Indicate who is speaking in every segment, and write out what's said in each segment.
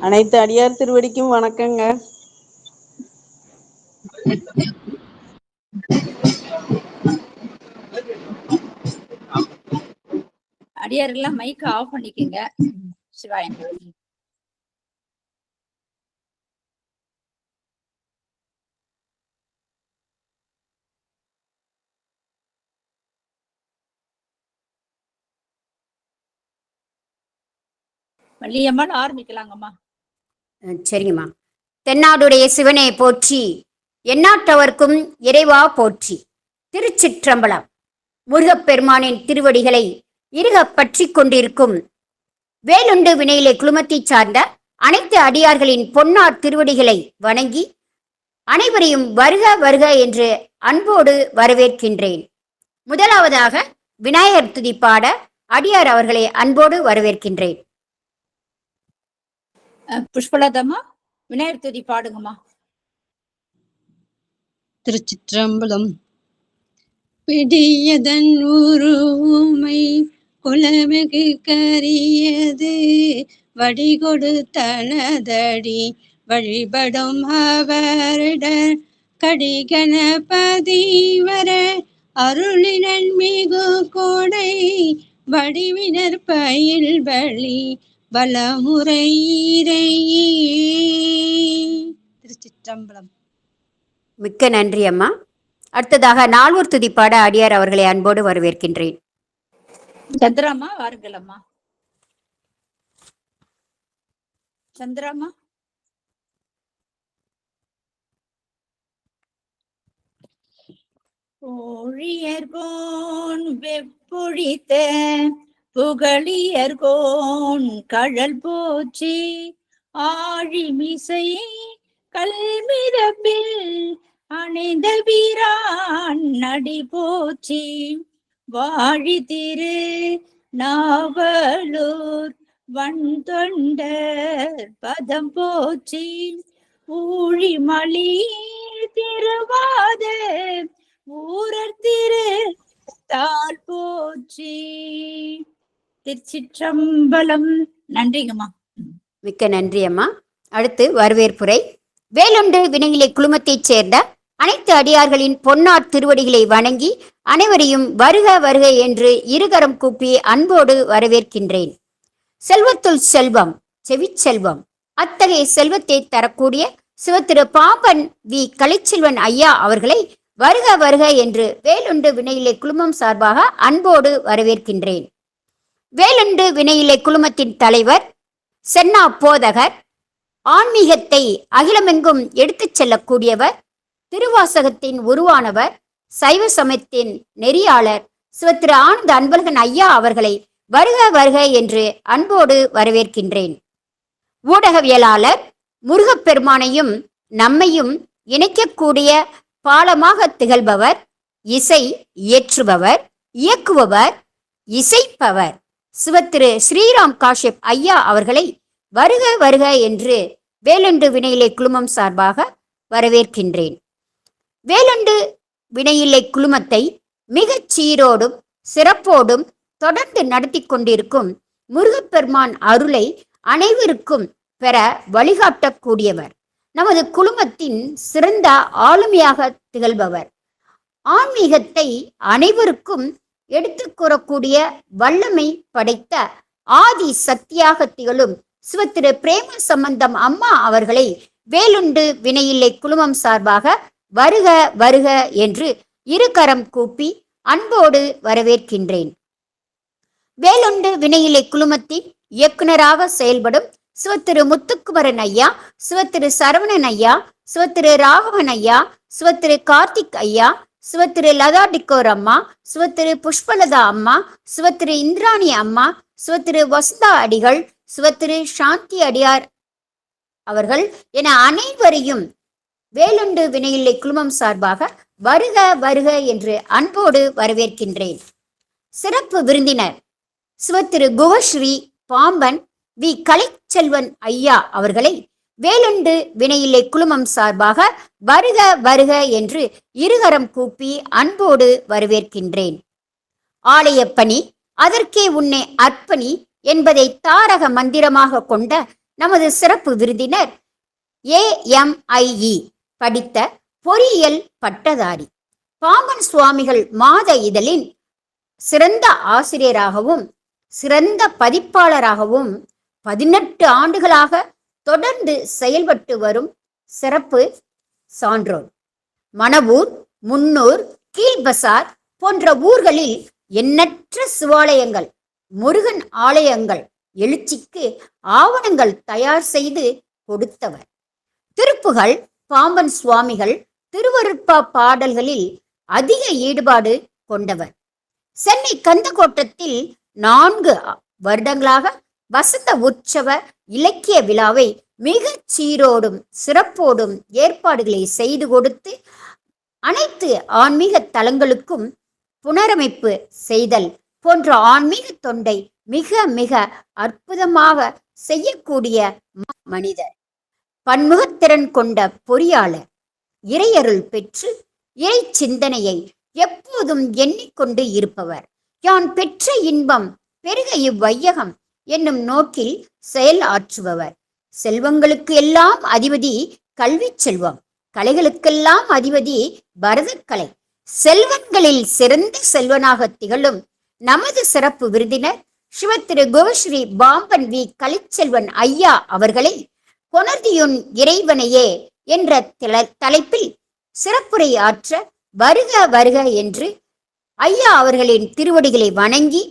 Speaker 1: அனைத்து அடியார் திருவடிக்கும் வணக்கங்க.
Speaker 2: அடியாரெல்லாம் மைக் ஆஃப் பண்ணிக்கங்க. சிவாயன் வள்ளியம்மாள் ஆரம்பிக்கலாங்கம்மா.
Speaker 3: சரிங்கம்மா. தென்னாடுடைய சிவனை போற்றி, எந்நாட்டவர்க்கும் இறைவா போற்றி. திருச்சிற்றம்பலம். முருகப்பெருமானின் திருவடிகளை இருக பற்றி கொண்டிருக்கும் வேலுண்டு வினையிலே குழுமத்தை சார்ந்த அனைத்து அடியார்களின் பொன்னார் திருவடிகளை வணங்கி அனைவரையும் வருக வருக என்று அன்போடு வரவேற்கின்றேன். முதலாவதாக விநாயகர் துதி பாட அடியார் அவர்களை அன்போடு வரவேற்கின்றேன்.
Speaker 2: புஷ்பலதம்மா விநாயகர் துதி பாடுங்கம்மா.
Speaker 4: திருச்சிற்றம்பலம். பிடியதன் உருமை குலமிகு கரியது வடிகொடு தனதடி வழிபடும் அவரிட கடிகணபதி வர அருளினன் மிகு கோடை வடிவினர் பயில் வழி வலமுறை. திருச்சிற்றம்பலம்.
Speaker 3: மிக்க நன்றி அம்மா. அடுத்ததாக நால்வர் துதிப்பாட அடியார் அவர்களை அன்போடு வரவேற்கின்றேன்.
Speaker 2: சந்திராமா வாருங்கள் அம்மா. சந்திராமா. ஓழியர்கோன் வெப்பொழித்த புகழியர்கோன் கழல் போற்றி ஆழிமிசை கல்மிதப்பில் அணைந்த வீரான் நடி போற்றி வாழி திரு நாவலூர் வன் தொண்டர் பதம் போற்றி ஊழிமலி திருவாத ஊரர் திரு தாள் போற்றி. திருச்சிற்றம்பலம். நன்றிங்கம்மா.
Speaker 3: மிக்க நன்றி அம்மா. அடுத்து வரவேற்புரை. வேலுண்டு வினையிலே குழுமத்தைச் சேர்ந்த அனைத்து அடியார்களின் பொன்னார் திருவடிகளை வணங்கி அனைவரையும் வருக வருக என்று இருகரம் கூப்பி அன்போடு வரவேற்கின்றேன். செல்வத்துள் செல்வம் செவிச்செல்வம். அத்தகைய செல்வத்தை தரக்கூடிய சிவத்திரு பாம்பன் வி கலைச்செல்வன் ஐயா அவர்களை வருக வருக என்று வேலுண்டு வினையிலே குழுமம் சார்பாக அன்போடு வரவேற்கின்றேன். வேலுண்டு வினையிலே குழுமத்தின் தலைவர் சென்னா போதகர், ஆன்மீகத்தை அகிலமெங்கும் எடுத்துச் செல்லக்கூடியவர், திருவாசகத்தின் உருவானவர், சைவ சமயத்தின் நெறியாளர் சிவத்திரு ஆனந்த அன்பழகன் ஐயா அவர்களை வருக வருக என்று அன்போடு வரவேற்கின்றேன். ஊடகவியலாளர், முருகப்பெருமானையும் நம்மையும் இணைக்கக்கூடிய பாலமாக திகழ்பவர், இசை இயற்றுபவர், இயக்குபவர், இசைப்பவர் சிவத்திரு ஸ்ரீராம் காஷ்யப் ஐயா அவர்களை வருக வருக என்று வேலுண்டு வினையிலே குழுமம் சார்பாக வரவேற்கின்றேன். வேலுண்டு வினையிலே குழுமத்தை மிகச் சீரோடும் சிறப்போடும் தொடர்ந்து நடத்தி கொண்டிருக்கும் முருகப்பெருமான் அருளை அனைவருக்கும் பெற வழிகாட்டக்கூடியவர், நமது குழுமத்தின் சிறந்த ஆளுமையாக திகழ்பவர், ஆன்மீகத்தை அனைவருக்கும் எடுத்து கூறக்கூடிய வல்லமை படைத்த ஆதி சக்தியாக திகழும் சிவத்திரு பிரேம சம்பந்தம் அம்மா அவர்களை வேலுண்டு வினையில்லை குழுமம் சார்பாக வருக வருக என்று இருகரம் கூப்பி அன்போடு வரவேற்கின்றேன். வேலுண்டு வினையிலை குழுமத்தின் இயக்குனராக செயல்படும் சிவத்திரு முத்துக்குமரன் ஐயா, சிவத்திரு சரவணன் ஐயா, சிவத்திரு ராகவன் ஐயா, சிவத்திரு கார்த்திக் ஐயா, சிவத்திரு லதா டிக்கோர் அம்மா, சிவத்திரு புஷ்பலதா அம்மா, சிவத்திரு இந்திராணி அம்மா, சிவத்திரு வசந்தா அடிகள், சிவத்திரு சாந்தி அடியார் அவர்கள் என அனைவரையும் வேலுண்டு வினையில்லை குழுமம் சார்பாக வருக வருக என்று அன்போடு வரவேற்கின்றேன். சிறப்பு விருந்தினர் சிவத்திரு குவஸ்ரீ பாம்பன் வி கலைச்செல்வன் ஐயா அவர்களை வேலுண்டு வினையில்லை குழுமம் சார்பாக வருக வருக என்று இருகரம் கூப்பி அன்போடு வரவேற்கின்றேன். ஆலயப்பணி அதற்கே உன்னை அர்ப்பணி என்பதை தாரக மந்திரமாக கொண்ட நமது சிறப்பு விருந்தினர் AMIE படித்த பொறியியல் பட்டதாரி, பாம்பன் சுவாமிகள் மாத இதழின் சிறந்த ஆசிரியராகவும் சிறந்த பதிப்பாளராகவும் 18 ஆண்டுகளாக தொடர்ந்து செயல்பட்டு வரும் சிறப்பு சான்றோர். மணவூர், முன்னூர், கீழ்பசார் போன்ற ஊர்களில் எண்ணற்ற சிவாலயங்கள், முருகன் ஆலயங்கள் எழுச்சிக்கு ஆவணங்கள் தயார் செய்து கொடுத்தவர். திருப்புகழ் பாம்பன் சுவாமிகள் திருவருட்பா பாடல்களில் அதிக ஈடுபாடு கொண்டவர். சென்னை கந்தக்கோட்டத்தில் 4 வருடங்களாக வசந்த உற்சவ இலக்கிய விழாவை மிக சீரோடும் சிறப்போடும் ஏற்பாடுகளை செய்து கொடுத்து அனைத்து ஆன்மீக தலங்களுக்கும் புனரமைப்பு செய்தல் போன்ற ஆன்மீக தொண்டை மிக மிக அற்புதமாக செய்யக்கூடிய மனிதர். பன்முகத்திறன் கொண்ட பொறியாளர், இறையருள் பெற்று இறை சிந்தனையை எப்போதும் எண்ணிக்கொண்டு இருப்பவர். யான் பெற்ற இன்பம் பெருக இவ்வையகம் என்னும் நோக்கில் செயல் ஆற்றுபவர். செல்வங்களுக்கு எல்லாம் அதிபதி கல்வி செல்வம், கலைகளுக்கெல்லாம் அதிபதி பரதக்கலை. செல்வன்களில் சிறந்த செல்வனாக திகழும் நமது சிறப்பு விருந்தினர் சிவத்திரு குவஸ்ரீ பாம்பன் வி கலைச்செல்வன் ஐயா அவர்களை கொணர்தியுன் இறைவனையே என்ற தலைப்பில் சிறப்புரை ஆற்ற வருக வருக என்று ஐயா அவர்களின் திருவடிகளை வணங்கி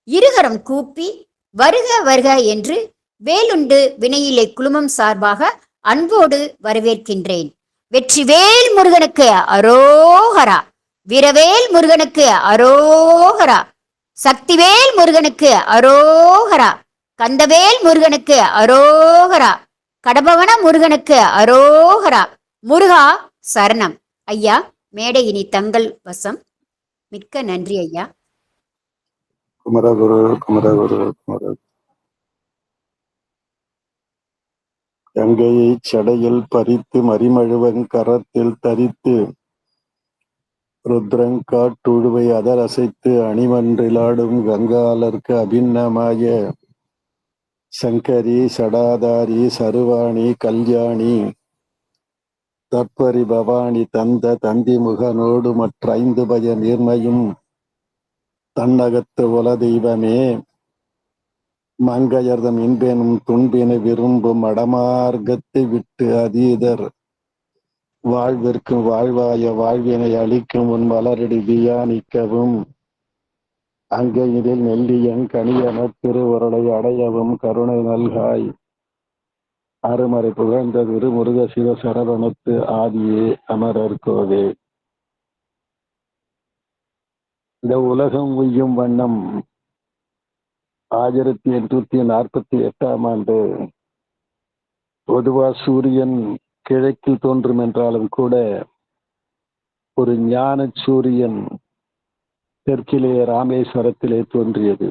Speaker 3: இருகரம் கூப்பி வருக வருக என்று வேலுண்டு வினையிலை குழுமம் சார்பாக அன்போடு வரவேற்கின்றேன். வெற்றிவேல் முருகனுக்கு அரோகரா, வீரவேல் முருகனுக்கு அரோகரா, சக்திவேல் முருகனுக்கு அரோகரா, கந்தவேல் முருகனுக்கு அரோகரா, கடபவன முருகனுக்கு அரோகரா. முருகா சரணம். ஐயா, மேடை இனி தங்கள் வசம். மிக்க நன்றி ஐயா.
Speaker 5: குமரகுரு குமரகுரு குமர கங்கையை சடையில் பறித்து மறிமழுவன் கரத்தில் தரித்து ருத்ரங்காட்டுழுவை அதர் அசைத்து அணிமன்றிலாடும் கங்காலர்க்கு அபிநமாய சங்கரி சடாதாரி சருவாணி கல்யாணி தற்பரி பவானி தந்த தந்தி முகனோடு மற்ற 5 பய நீர்மையும் தன்னகத்து உல தெய்வமே மங்கையர்தம் இன்பெனும் துன்பினை விரும்பும் அடமார்க்கத்தை விட்டு அதீதர் வாழ்விற்கும் வாழ்வாய வாழ்வினை அளிக்கும் உன் மலரடி தியானிக்கவும் அங்கையினில் நெல்லியங் கனியன திருவுருளை அடையவும் கருணை நல்காய். அருமறை புகழ்ந்த திருமுருக சிவ சரவணத்து ஆதியே அமரர் கோவே. இந்த உலகம் உய்யும் வண்ணம் 1848ஆம் ஆண்டு பொதுவா சூரியன் கிழக்கில் தோன்றும் என்றாலும் கூட ஒரு ஞான சூரியன் தெற்கிலே ராமேஸ்வரத்திலே தோன்றியது.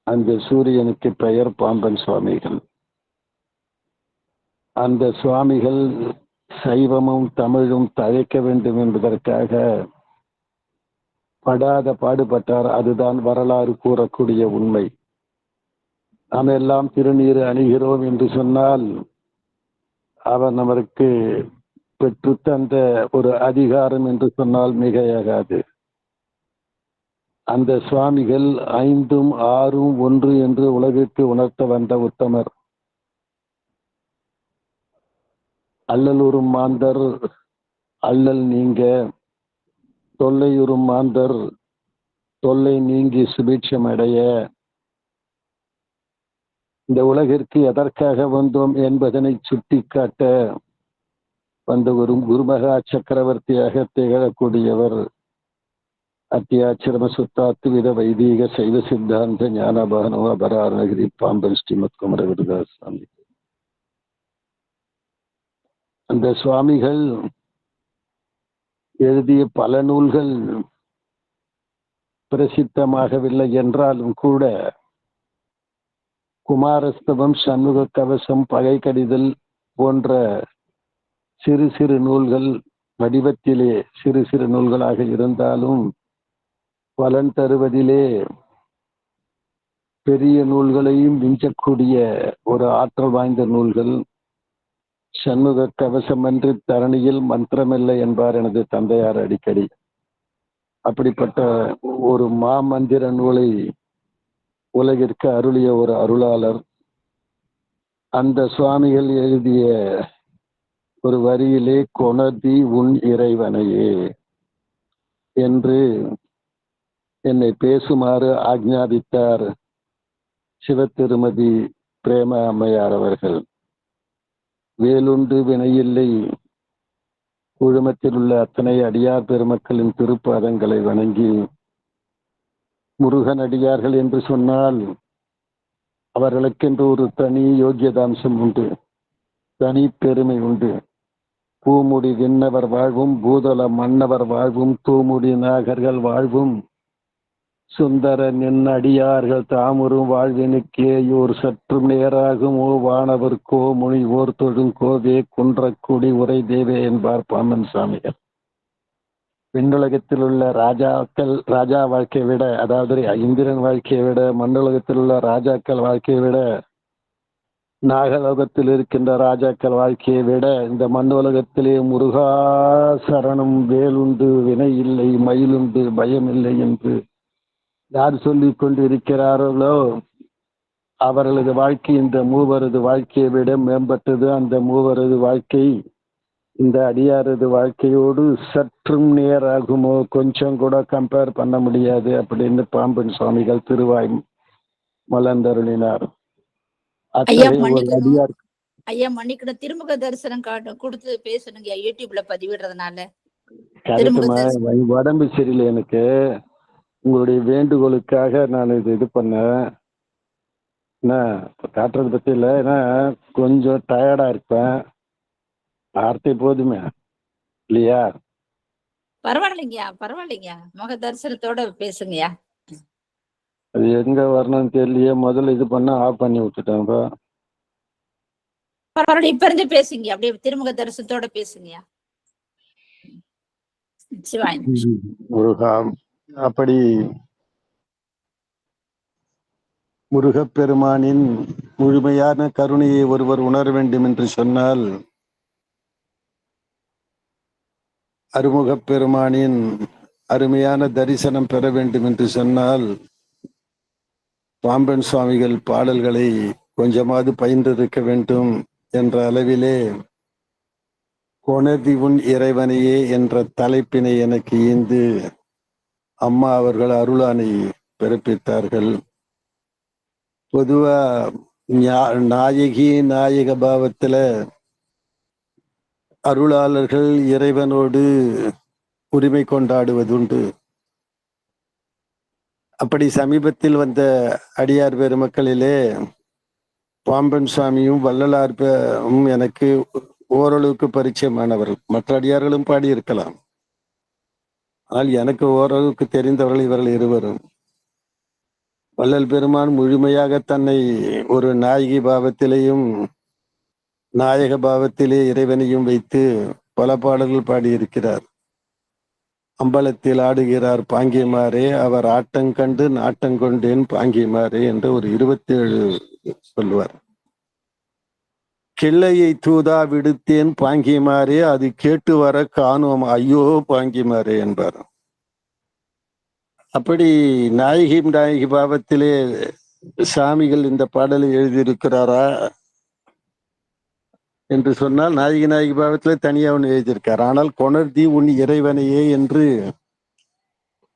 Speaker 5: அந்த சூரியனுக்கு பெயர் பாம்பன் சுவாமிகள். அந்த சுவாமிகள் சைவமும் தமிழும் தழைக்க வேண்டும் என்பதற்காக படாத பாடுபட்டார். அதுதான் வரலாறு கூறக்கூடிய உண்மை. நாம் எல்லாம் திருநீறு அணிகிறோம் என்று சொன்னால் அவர் நமக்கு பெற்று தந்த ஒரு அதிகாரம் என்று சொன்னால் மிகையாகாது. அந்த சுவாமிகள் 5ம் 6ம் 1 என்று உலகிற்கு உணர்த்த வந்த உத்தமர். அல்லலுறும் மாந்தர் அல்லல் நீங்க, தொல்லையுறும் மாந்தர் தொல்லை நீங்கி சுபீட்சம் அடைய, இந்த உலகிற்கு எதற்காக வந்தோம் என்பதனை சுட்டிக்காட்ட வந்த ஒரு குருமகா சக்கரவர்த்தியாக திகழக்கூடியவர் அத்தியாச்சிரம சுத்தாத்து வித வைதீக சைவ சித்தாந்த ஞானபானோ அபராரணகிரி பாம்பன் ஸ்ரீமத் குமரகுருதாஸ் சுவாமி. அந்த சுவாமிகள் எழுதிய பல நூல்கள் பிரசித்தமாகவில்லை என்றாலும் கூட குமாரஸ்தவம், சண்முக கவசம், பகை கடிதல் போன்ற சிறு சிறு நூல்கள் வடிவத்திலே சிறு சிறு நூல்களாக இருந்தாலும் பலன் தருவதிலே பெரிய நூல்களையும் விஞ்சக்கூடிய ஒரு ஆற்றல் வாய்ந்த நூல்கள். சண்முக கவசமன்றி தரணியில் மந்திரமில்லை என்பார் எனது தந்தையார் அடிக்கடி. அப்படிப்பட்ட ஒரு மாமந்திர நூலை உலகிற்கு அருளிய ஒரு அருளாளர். அந்த சுவாமிகள் எழுதிய ஒரு வரியிலே கொணர்தி உன் இறைவனையே என்று என்னை பேசுமாறு ஆக்ஞாபித்தார் சிவத்திருமதி பிரேம அம்மையார் அவர்கள். வேலுண்டு வினையில்லை குழுமத்தில் உள்ள அத்தனை அடியார் பெருமக்களின் திருப்பாதங்களை வணங்கி, முருகன் அடியார்கள் என்று சொன்னால் அவர்களுக்கென்று ஒரு தனி யோகியதாம்சம் உண்டு, தனி பெருமை உண்டு. பூமுடி விண்ணவர் வாழ்வும், பூதல மன்னவர் வாழ்வும், தூமுடி நாகர்கள் வாழ்வும், சுந்தர நின் அடியார்கள் தாமுறும் வாழ்வினுக்கேயோர் சற்றும் நேராகும் ஓ வானவர்கோ முனிவோர் தொழுங்கோவே குன்றக்குடி உரை தேவே என்பார் பாம்பன் சாமிகள். விண்ணுலகத்தில் உள்ள ராஜா வாழ்க்கையை விட, அதாவது இந்திரன் வாழ்க்கையை விட, மண்ணுலகத்தில் உள்ள ராஜாக்கள் வாழ்க்கையை விட, நாகலோகத்தில் இருக்கின்ற ராஜாக்கள் வாழ்க்கையை விட, இந்த மண்ணுலகத்திலே முருகா சரணம், வேலுண்டு வினை இல்லை, மயிலுண்டு பயம் இல்லை என்று யார் சொல்லிக் கொண்டு இருக்கிறார்களோ அவர்களது வாழ்க்கை இந்த மூவரது வாழ்க்கையை விட மேம்பட்டது. அந்த மூவரது வாழ்க்கை இந்த அடியாரது வாழ்க்கையோடு சற்றும் நேராகுமோ, கொஞ்சம் கூட கம்பேர் பண்ண முடியாது அப்படின்னு பாம்பன் சுவாமிகள் திருவாய் மலர்ந்தருளினார்.
Speaker 2: ஐயா மன்னிக்கணும், திருமுக தரிசனம் கொடுத்து பேசணுங்க யூடியூப்ல பதிவிடுறதுனால.
Speaker 5: உடம்பு சரியில்லை எனக்கு. உங்களுடைய வேண்டுகோளுக்காக நான் இது பண்ணேன். என்ன காட்டுறது பத்தி இல்லை, ஏன்னா கொஞ்சம் டயர்டா இருப்பேன். வார்த்தை போதுமே இல்லையா?
Speaker 2: பரவாயில்லைங்கய்யா, முக தரிசனத்தோட பேசுங்கய்யா.
Speaker 5: அது எங்க வரணும்னு தெரியலையே. முதல்ல இது பண்ண ஆஃப் பண்ணி விட்டுட்டேன்.
Speaker 2: பரவாயில்ல, இப்ப இருந்து பேசுங்க, அப்படியே திருமுக தரிசனத்தோட பேசுங்கய்யா.
Speaker 5: அப்படி முருகப்பெருமானின் முழுமையான கருணையை ஒருவர் உணர வேண்டும் என்று சொன்னால், அருமுகப்பெருமானின் அருமையான தரிசனம் பெற வேண்டும் என்று சொன்னால், பாம்பன் சுவாமிகள் பாடல்களை கொஞ்சமாவது பயின்றிருக்க வேண்டும் என்ற அளவிலே கொணர்தி உன் இறைவனையே என்ற தலைப்பினை எனக்கு ஈந்து அம்மா அவர்கள் அருளானை பிறப்பித்தார்கள். பொதுவா நாயக பாவத்துல அருளாளர்கள் இறைவனோடு உரிமை கொண்டாடுவதுண்டு. அப்படி சமீபத்தில் வந்த அடியார் பெருமக்களிலே பாம்பன் சுவாமியும் வள்ளலாரும் எனக்கு ஓரளவுக்கு பரிச்சயமானவர்கள். மற்ற அடியார்களும் பாடியிருக்கலாம், ஆனால் எனக்கு ஓரளவுக்கு தெரிந்தவர்கள் இவர்கள் இருவரும். வள்ளல் பெருமான் முழுமையாக தன்னை ஒரு நாயகி பாவத்திலேயும் நாயக பாவத்திலே இறைவனையும் வைத்து பல பாடல்கள் பாடியிருக்கிறார். அம்பலத்தில் ஆடுகிறார் பாங்கியமாரே, அவர் ஆட்டங்கண்டு நாட்டங்கொண்டேன் பாங்கியமாரே என்று ஒரு 27 சொல்லுவார். கிள்ளையை தூதா விடுத்தேன் பாங்கியமாரே, அது கேட்டு வர காணோம் ஐயோ பாங்கியமாரே என்பார். அப்படி நாயகி பாவத்திலே சாமிகள் இந்த பாடலை எழுதியிருக்கிறாரா என்று சொன்னால், நாயகி பாவத்திலே தனியா ஒன்று எழுதியிருக்கார். ஆனால் கொணர்தி உன் இறைவனையே என்று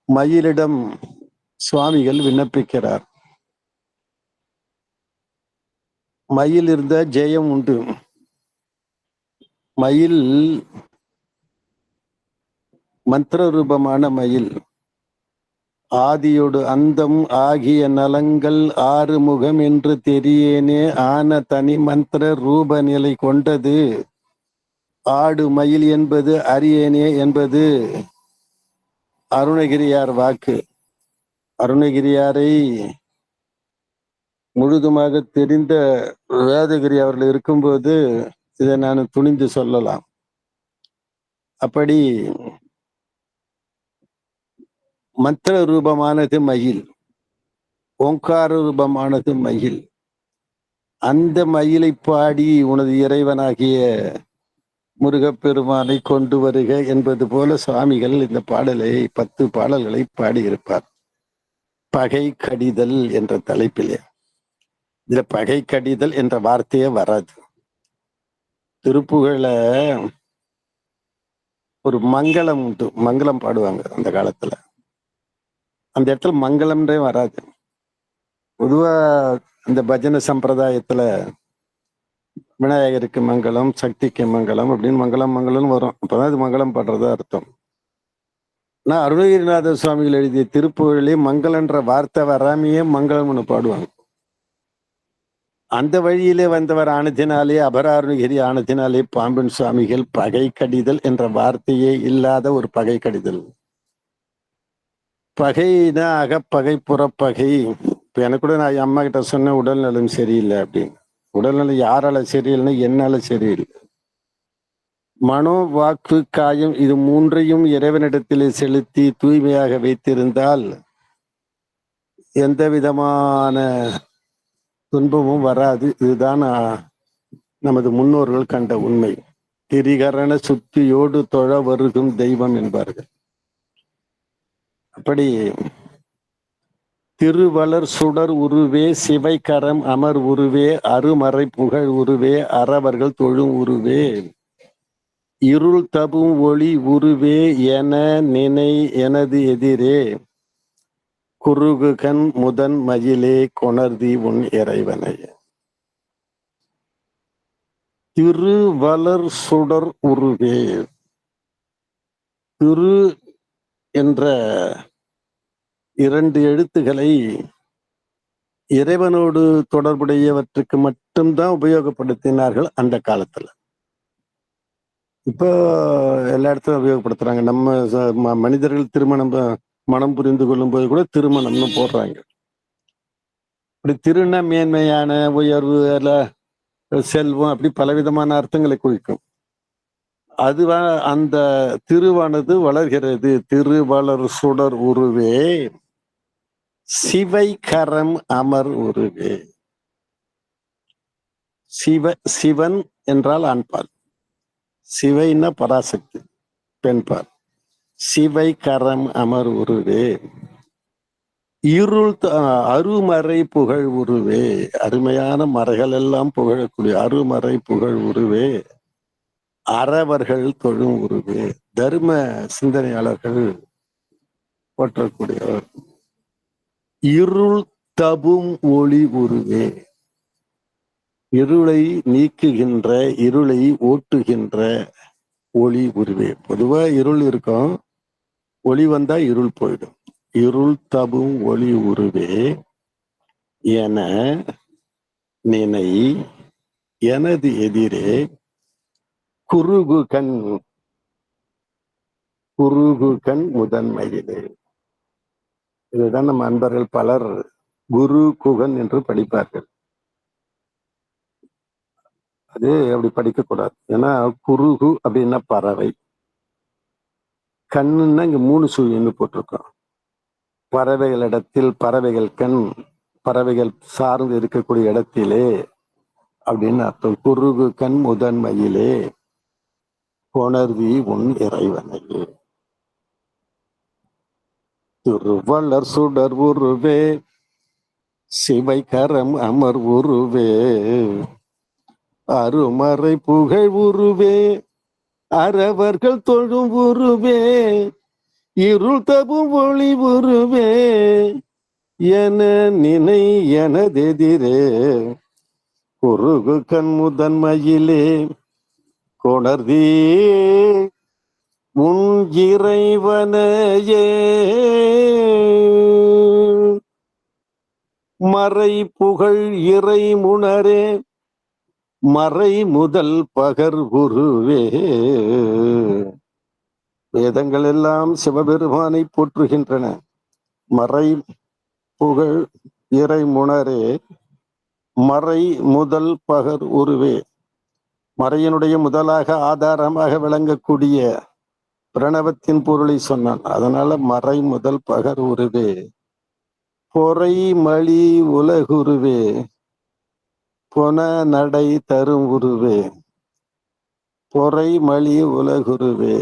Speaker 5: மயிலிடம் சுவாமிகள் விண்ணப்பிக்கிறார். மயில் இருந்த ஜெயம் உண்டு. மயில் மந்திர ரூபமான மயில், ஆதியோடு அந்தம் ஆகிய நலங்கள் ஆறு முகம் என்று தெரியேனே ஆன தனி மந்திர ரூப நிலை கொண்டது ஆடு மயில் என்பது அரியணே என்பது அருணகிரியார் வாக்கு. அருணகிரியாரை முழுதுமாக தெரிந்த வேதகிரி அவர்கள் இருக்கும்போது இதை நான் துணிந்து சொல்லலாம். அப்படி மந்திர ரூபமானது மயில், ஓங்கார ரூபமானது மயில். அந்த மயிலை பாடி உனது இறைவனாகிய முருகப்பெருமானை கொண்டு வருக என்பது போல சுவாமிகள் இந்த பாடலை 10 பாடல்களை பாடியிருப்பார். பகை கடிதல் என்ற தலைப்பிலே. இதுல பகை கடிதல் என்ற வார்த்தையே வராது. திருப்புகழ ஒரு மங்களம் உண்டு, மங்களம் பாடுவாங்க அந்த காலத்துல. அந்த இடத்துல மங்களம்ன்றே வராது. பொதுவா அந்த பஜனை சம்பிரதாயத்துல விநாயகருக்கு மங்களம், சக்திக்கு மங்களம் அப்படின்னு மங்களம் மங்களம்னு வரும். அப்பதான் இது மங்களம் பாடுறதா அர்த்தம். நான் அருணகிரிநாத சுவாமிகள் எழுதிய திருப்புகழிலே மங்களன்ற வார்த்தை வராமையே மங்களம்னு பாடுவாங்க. அந்த வழியிலே வந்தவர் ஆனதினாலே, அபராருணகிரி ஆனதினாலே பாம்பின் சுவாமிகள் பகை கடிதல் என்ற வார்த்தையே இல்லாத ஒரு பகை கடிதல். பகைனா அகப்பகை புறப்பகை. இப்ப எனக்கு கூட நான் அம்மா கிட்ட சொன்ன உடல்நலம் சரியில்லை அப்படின்னு. உடல்நலம் யாரால சரியில்லைன்னா என்னால சரியில்லை. மனோ, வாக்கு, காயம் இது 3ஐயும் இறைவனிடத்திலே செலுத்தி தூய்மையாக வைத்திருந்தால் எந்த விதமான துன்பமும் வராது. இதுதான் நமது முன்னோர்கள் கண்ட உண்மை. திரிகரண சுத்தியோடு தொழ வருகும் தெய்வம் என்பார்கள். அப்படி திருவளர் சுடர் உருவே, சிவைக்கரம் அமர் உருவே, அருமறை புகழ் உருவே, அறவர்கள் தொழும் உருவே, இருள் தபும் ஒளி உருவே என நினை எனது எதிரே, குறுகு கண் முதன் மயிலே கொணர்தி உன் இறைவனை. திருவளர் சுடர் உருவே. திரு என்ற 2 எழுத்துக்களை இறைவனோடு தொடர்புடையவற்றுக்கு மட்டும்தான் உபயோகப்படுத்தினார்கள் அந்த காலத்துல. இப்போ எல்லா இடத்துலையும் உபயோகப்படுத்துறாங்க. நம்ம மனிதர்கள் மனம் புரிந்து கொள்ளும் போது கூட திருமணம்னு போடுறாங்க. இப்படி திருந மேன்மையான உயர்வு, செல்வம், அப்படி பலவிதமான அர்த்தங்களை குறிக்கும். அது அந்த திருவானது வளர்கிறது. திருவளர் சுடர் உருவே, சிவை கரம் அமர் உருவே. சிவன் என்றால் ஆண்பால், சிவைன்னா பராசக்தி பெண்பால். சிவை கரம் அமர் உருவே, இருள் அருமறை புகழ் உருவே. அருமையான மறைகள் எல்லாம் புகழக்கூடிய அருமறை புகழ் உருவே, அறவர்கள் தொழும் உருவே. தர்ம சிந்தனையாளர்கள் போற்றக்கூடியவர். இருள் தபும் ஒளி உருவே. இருளை நீக்குகின்ற, இருளை ஓட்டுகின்ற ஒளி உருவே. பொதுவா இருள் இருக்கும், ஒளி வந்தா இருள் போயிடும். இருள் தபும் ஒளி உருவே என நினை எனது எதிரே, குறுகு கண் முதன்மையிலே. இதுதான் நம்ம அன்பர்கள் பலர் குரு குகன் என்று படிப்பார்கள். அது அப்படி படிக்க கூடாது. ஏன்னா குருகு அப்படின்னா பறவை, கண்ணுன்னா இங்க 3 சுழின்னு போட்டிருக்கோம். பறவைகளிடத்தில் பறவைகள் கண், பறவைகள் சார்ந்து இருக்கக்கூடிய இடத்திலே அப்படின்னு அர்த்தம். குறுகு கண் முதன்மையிலே கொணர்வி உன் இறைவனையே. திருவளர் சுடர் உருவே, சிவை கரம் அமர் உருவே, அருமறை புகழ் உருவே, அறவர்கள் தொழும் உருவே, இருள் தபும் ஒளி உருவே என நினை எனதெதிரே, குறுகு கண் முதன்மையிலே கொணர்தீ உன் இறைவனையே. மறை புகழ் இறை முனரே, மறை முதல் பகர் உருவே. வேதங்கள் எல்லாம் சிவபெருமானை போற்றுகின்றன. மறை புகழ் இறை முணரே மறை முதல் பகர் உருவே. மறையினுடைய முதலாக ஆதாரமாக விளங்கக்கூடிய பிரணவத்தின் பொருளை சொன்னான். அதனால மறை முதல் பகர் உருவே. பொறை மழி உலகுருவே. பொன நடை தரும் உருவே. பொறை மழி உலகுருவே.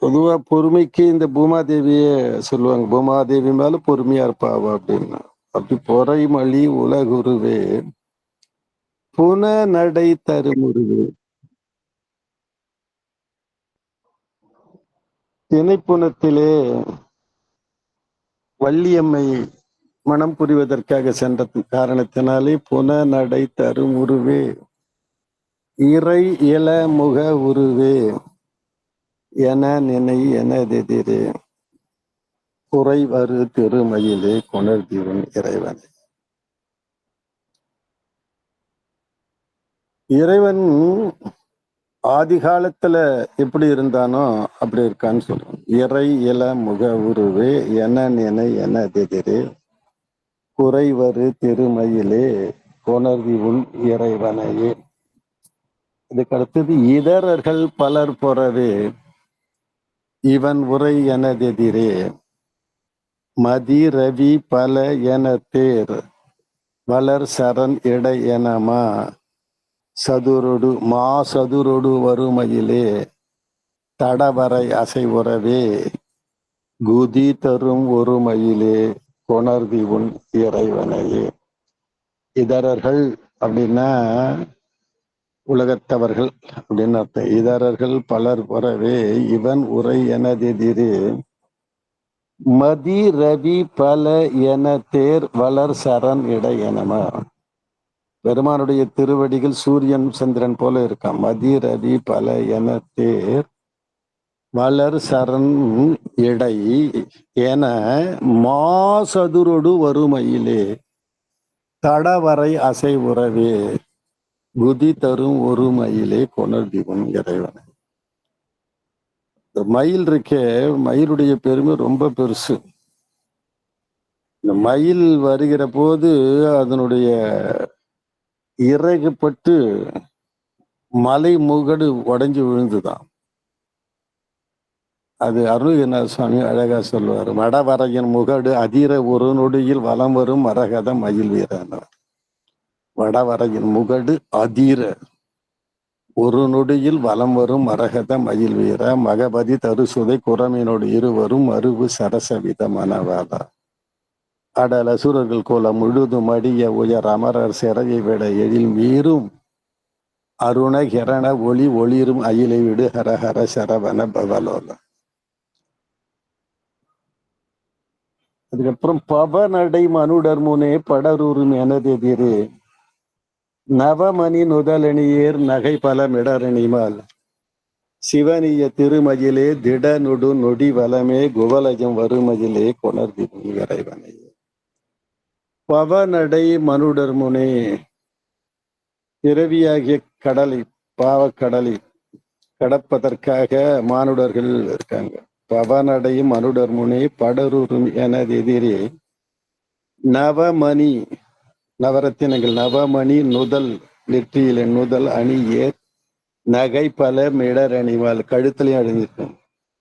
Speaker 5: பொதுவா பொறுமைக்கு இந்த பூமாதேவிய சொல்லுவாங்க. பூமாதேவி மேல பொறுமையா இருப்பாவா அப்படின்னா. அப்படி பொறை மழி உலகுருவே. புன நடை தரும் உருவே. திணைப்புணத்திலே வள்ளியம்மை மனம் புரிவதற்காக சென்ற காரணத்தினாலே புன நடை தரும் உருவே. இறை இள முக உருவே என நினை எனதெதிரே. குறைவரு திருமயிலே கொணர்திவன் இறைவன். இறைவன் ஆதி காலத்துல எப்படி இருந்தானோ அப்படி இருக்கான்னு சொல்றோம். இறை இள முக உருவே என நினை எனதெதிரே. குறைவரு திருமயிலே கொணர்வி உள் இறைவனையே. இதுக்கு அடுத்தது இதரர்கள் பலர் பொறவே இவன் உரை எனதெதிரே. மதி ரவி பல என தேர் வளர் சரண் இடை எனமா. சதுரொடு மா சதுரொடு வறுமையிலே தடவரை அசை உறவே. குதி தரும் ஒருமையிலே கொணர்வி உன் இறைவனையே. இதரர்கள் அப்படின்னா உலகத்தவர்கள் அப்படின்னு அர்த்தம். இதரர்கள் பலர் பொறவே இவன் உரை எனதெதிரே. மதி ரவி பல என தேர் வளர் சரண் இடை எனமா. பெருமானுடைய திருவடிகள் சூரியன் சந்திரன் போல இருக்கான். மதி ரவி பல என தேர் வளர் சரண் இடை என மாசதுரொடு வறுமையிலே தடவரை அசை உறவே. குதி தரும் ஒரு மயிலே கொணர்திவன் இறைவனை. இந்த மயில் இருக்கே, மயிலுடைய பெருமை ரொம்ப பெருசு. இந்த மயில் வருகிற போது அதனுடைய இறகுப்பட்டு மலை முகடு உடைஞ்சு விழுந்துதான். அது அருணகிரிநாத சுவாமி அழகா சொல்லுவார். வடவரையின் முகடு அதிர ஒரு நொடியில் வலம் வரும் மரகத மயில் வீரனர். வடவரையின் முகடு அதிர ஒரு நொடியில் வலம் வரும் மரகத மயில் வீர. மகபதி தருசுதை குரமினோடு இருவரும் அருவு சரசவித மனவாதா. அடல் அசுரர்கள் கோலம் முழுதும் அடிய உயர் அமரர் சிறையை விட எழில் மீறும் அருண கிரண ஒளி ஒளிரும் அயிலை விடு ஹரஹர சரவண பவலோல. அதுக்கப்புறம் பவநடை மனுடர் முனே படரூரும் எனதெதிரே. நவமணி நுதலணியேர் நகை பல மிடரணிமால். சிவனிய திருமயிலே திட நொடு நொடி வலமே குவலஜம் வருமயிலே கொணர்தி இறைவனை. பவநடை மனுடர் முனே. பிறவியாகிய கடலை பாவக்கடலை கடப்பதற்காக மானுடர்கள் இருக்காங்க. பவநடை மனுடர் முனே படரூரும் எனதெதிரே. நவமணி நவரத்தினங்கள் நவமணி நுதல் நெற்றியில நுதல் அணியேர் நகை பல மிடர் அணிவாள் கழுத்திலையும் அணிஞ்சிருக்கும்.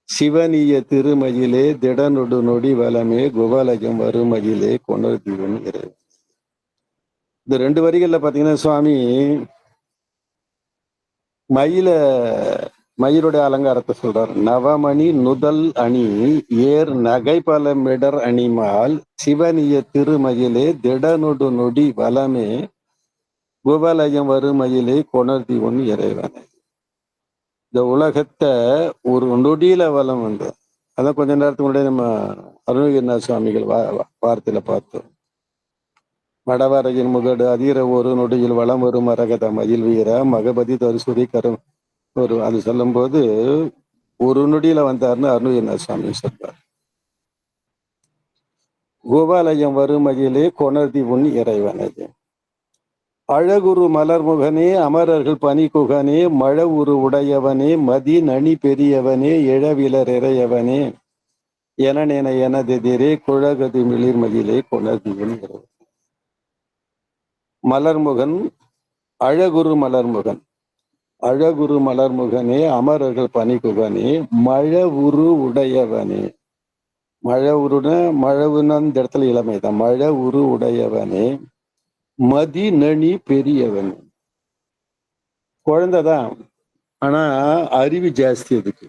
Speaker 5: சிவனிய திருமயிலே திடனொடு நொடி வலமே குவலகம் வருமயிலே கொணர்திவன் இறைவன். இந்த 2 வரிகள்ல பாத்தீங்கன்னா சுவாமி மயிலுடைய அலங்காரத்தை சொல்றார். நவமணி நுதல் அணி ஏர் நகை பல மிடர் அணிமால். சிவனிய திருமயிலே திடனொடு நொடி வலமே குவலயம் வருமயிலே கொணர்தி ஒன் இறைவனை. இந்த உலகத்தை ஒரு நொடியில வலம் வந்து, அதான் கொஞ்ச நேரத்துக்கு முன்னாடி நம்ம அருணகிரிநாத சுவாமிகள் வார்த்தையில பார்த்தோம். வடவரையின் முகடு அதிர ஒரு நொடியில் வளம் வரும் மரகத மயில் வீர. மகபதி தருசுதி கரும் ஒரு அது சொல்லும் போது ஒரு நொடியில வந்தாருன்னு அருணகிரிநாத சுவாமி சொல்றார். கோபாலயம் வருமயிலே கொணர்தி உன் இறைவனது. அழகுரு மலர்முகனே அமரர்கள் பனிக்குகனே மழவுரு உடையவனே மதி நனி பெரியவனே இழவிலர் இறையவனே எனனென எனதெதிரே குழகது மிளிர்மதிலே கொணர்தியின் மலர்முகன் அழகுரு மலர்முகன். அழகுரு மலர்முகனே அமரர்கள் பனிக்குகனே மழ உரு உடையவனே. மழ உருன மழவுன்னு அந்த இடத்துல இளமைதான். மழ உரு உடையவனே மதி நனி பெரியவன். குழந்தைதான், ஆனா அறிவு ஜாஸ்தி அதுக்கு.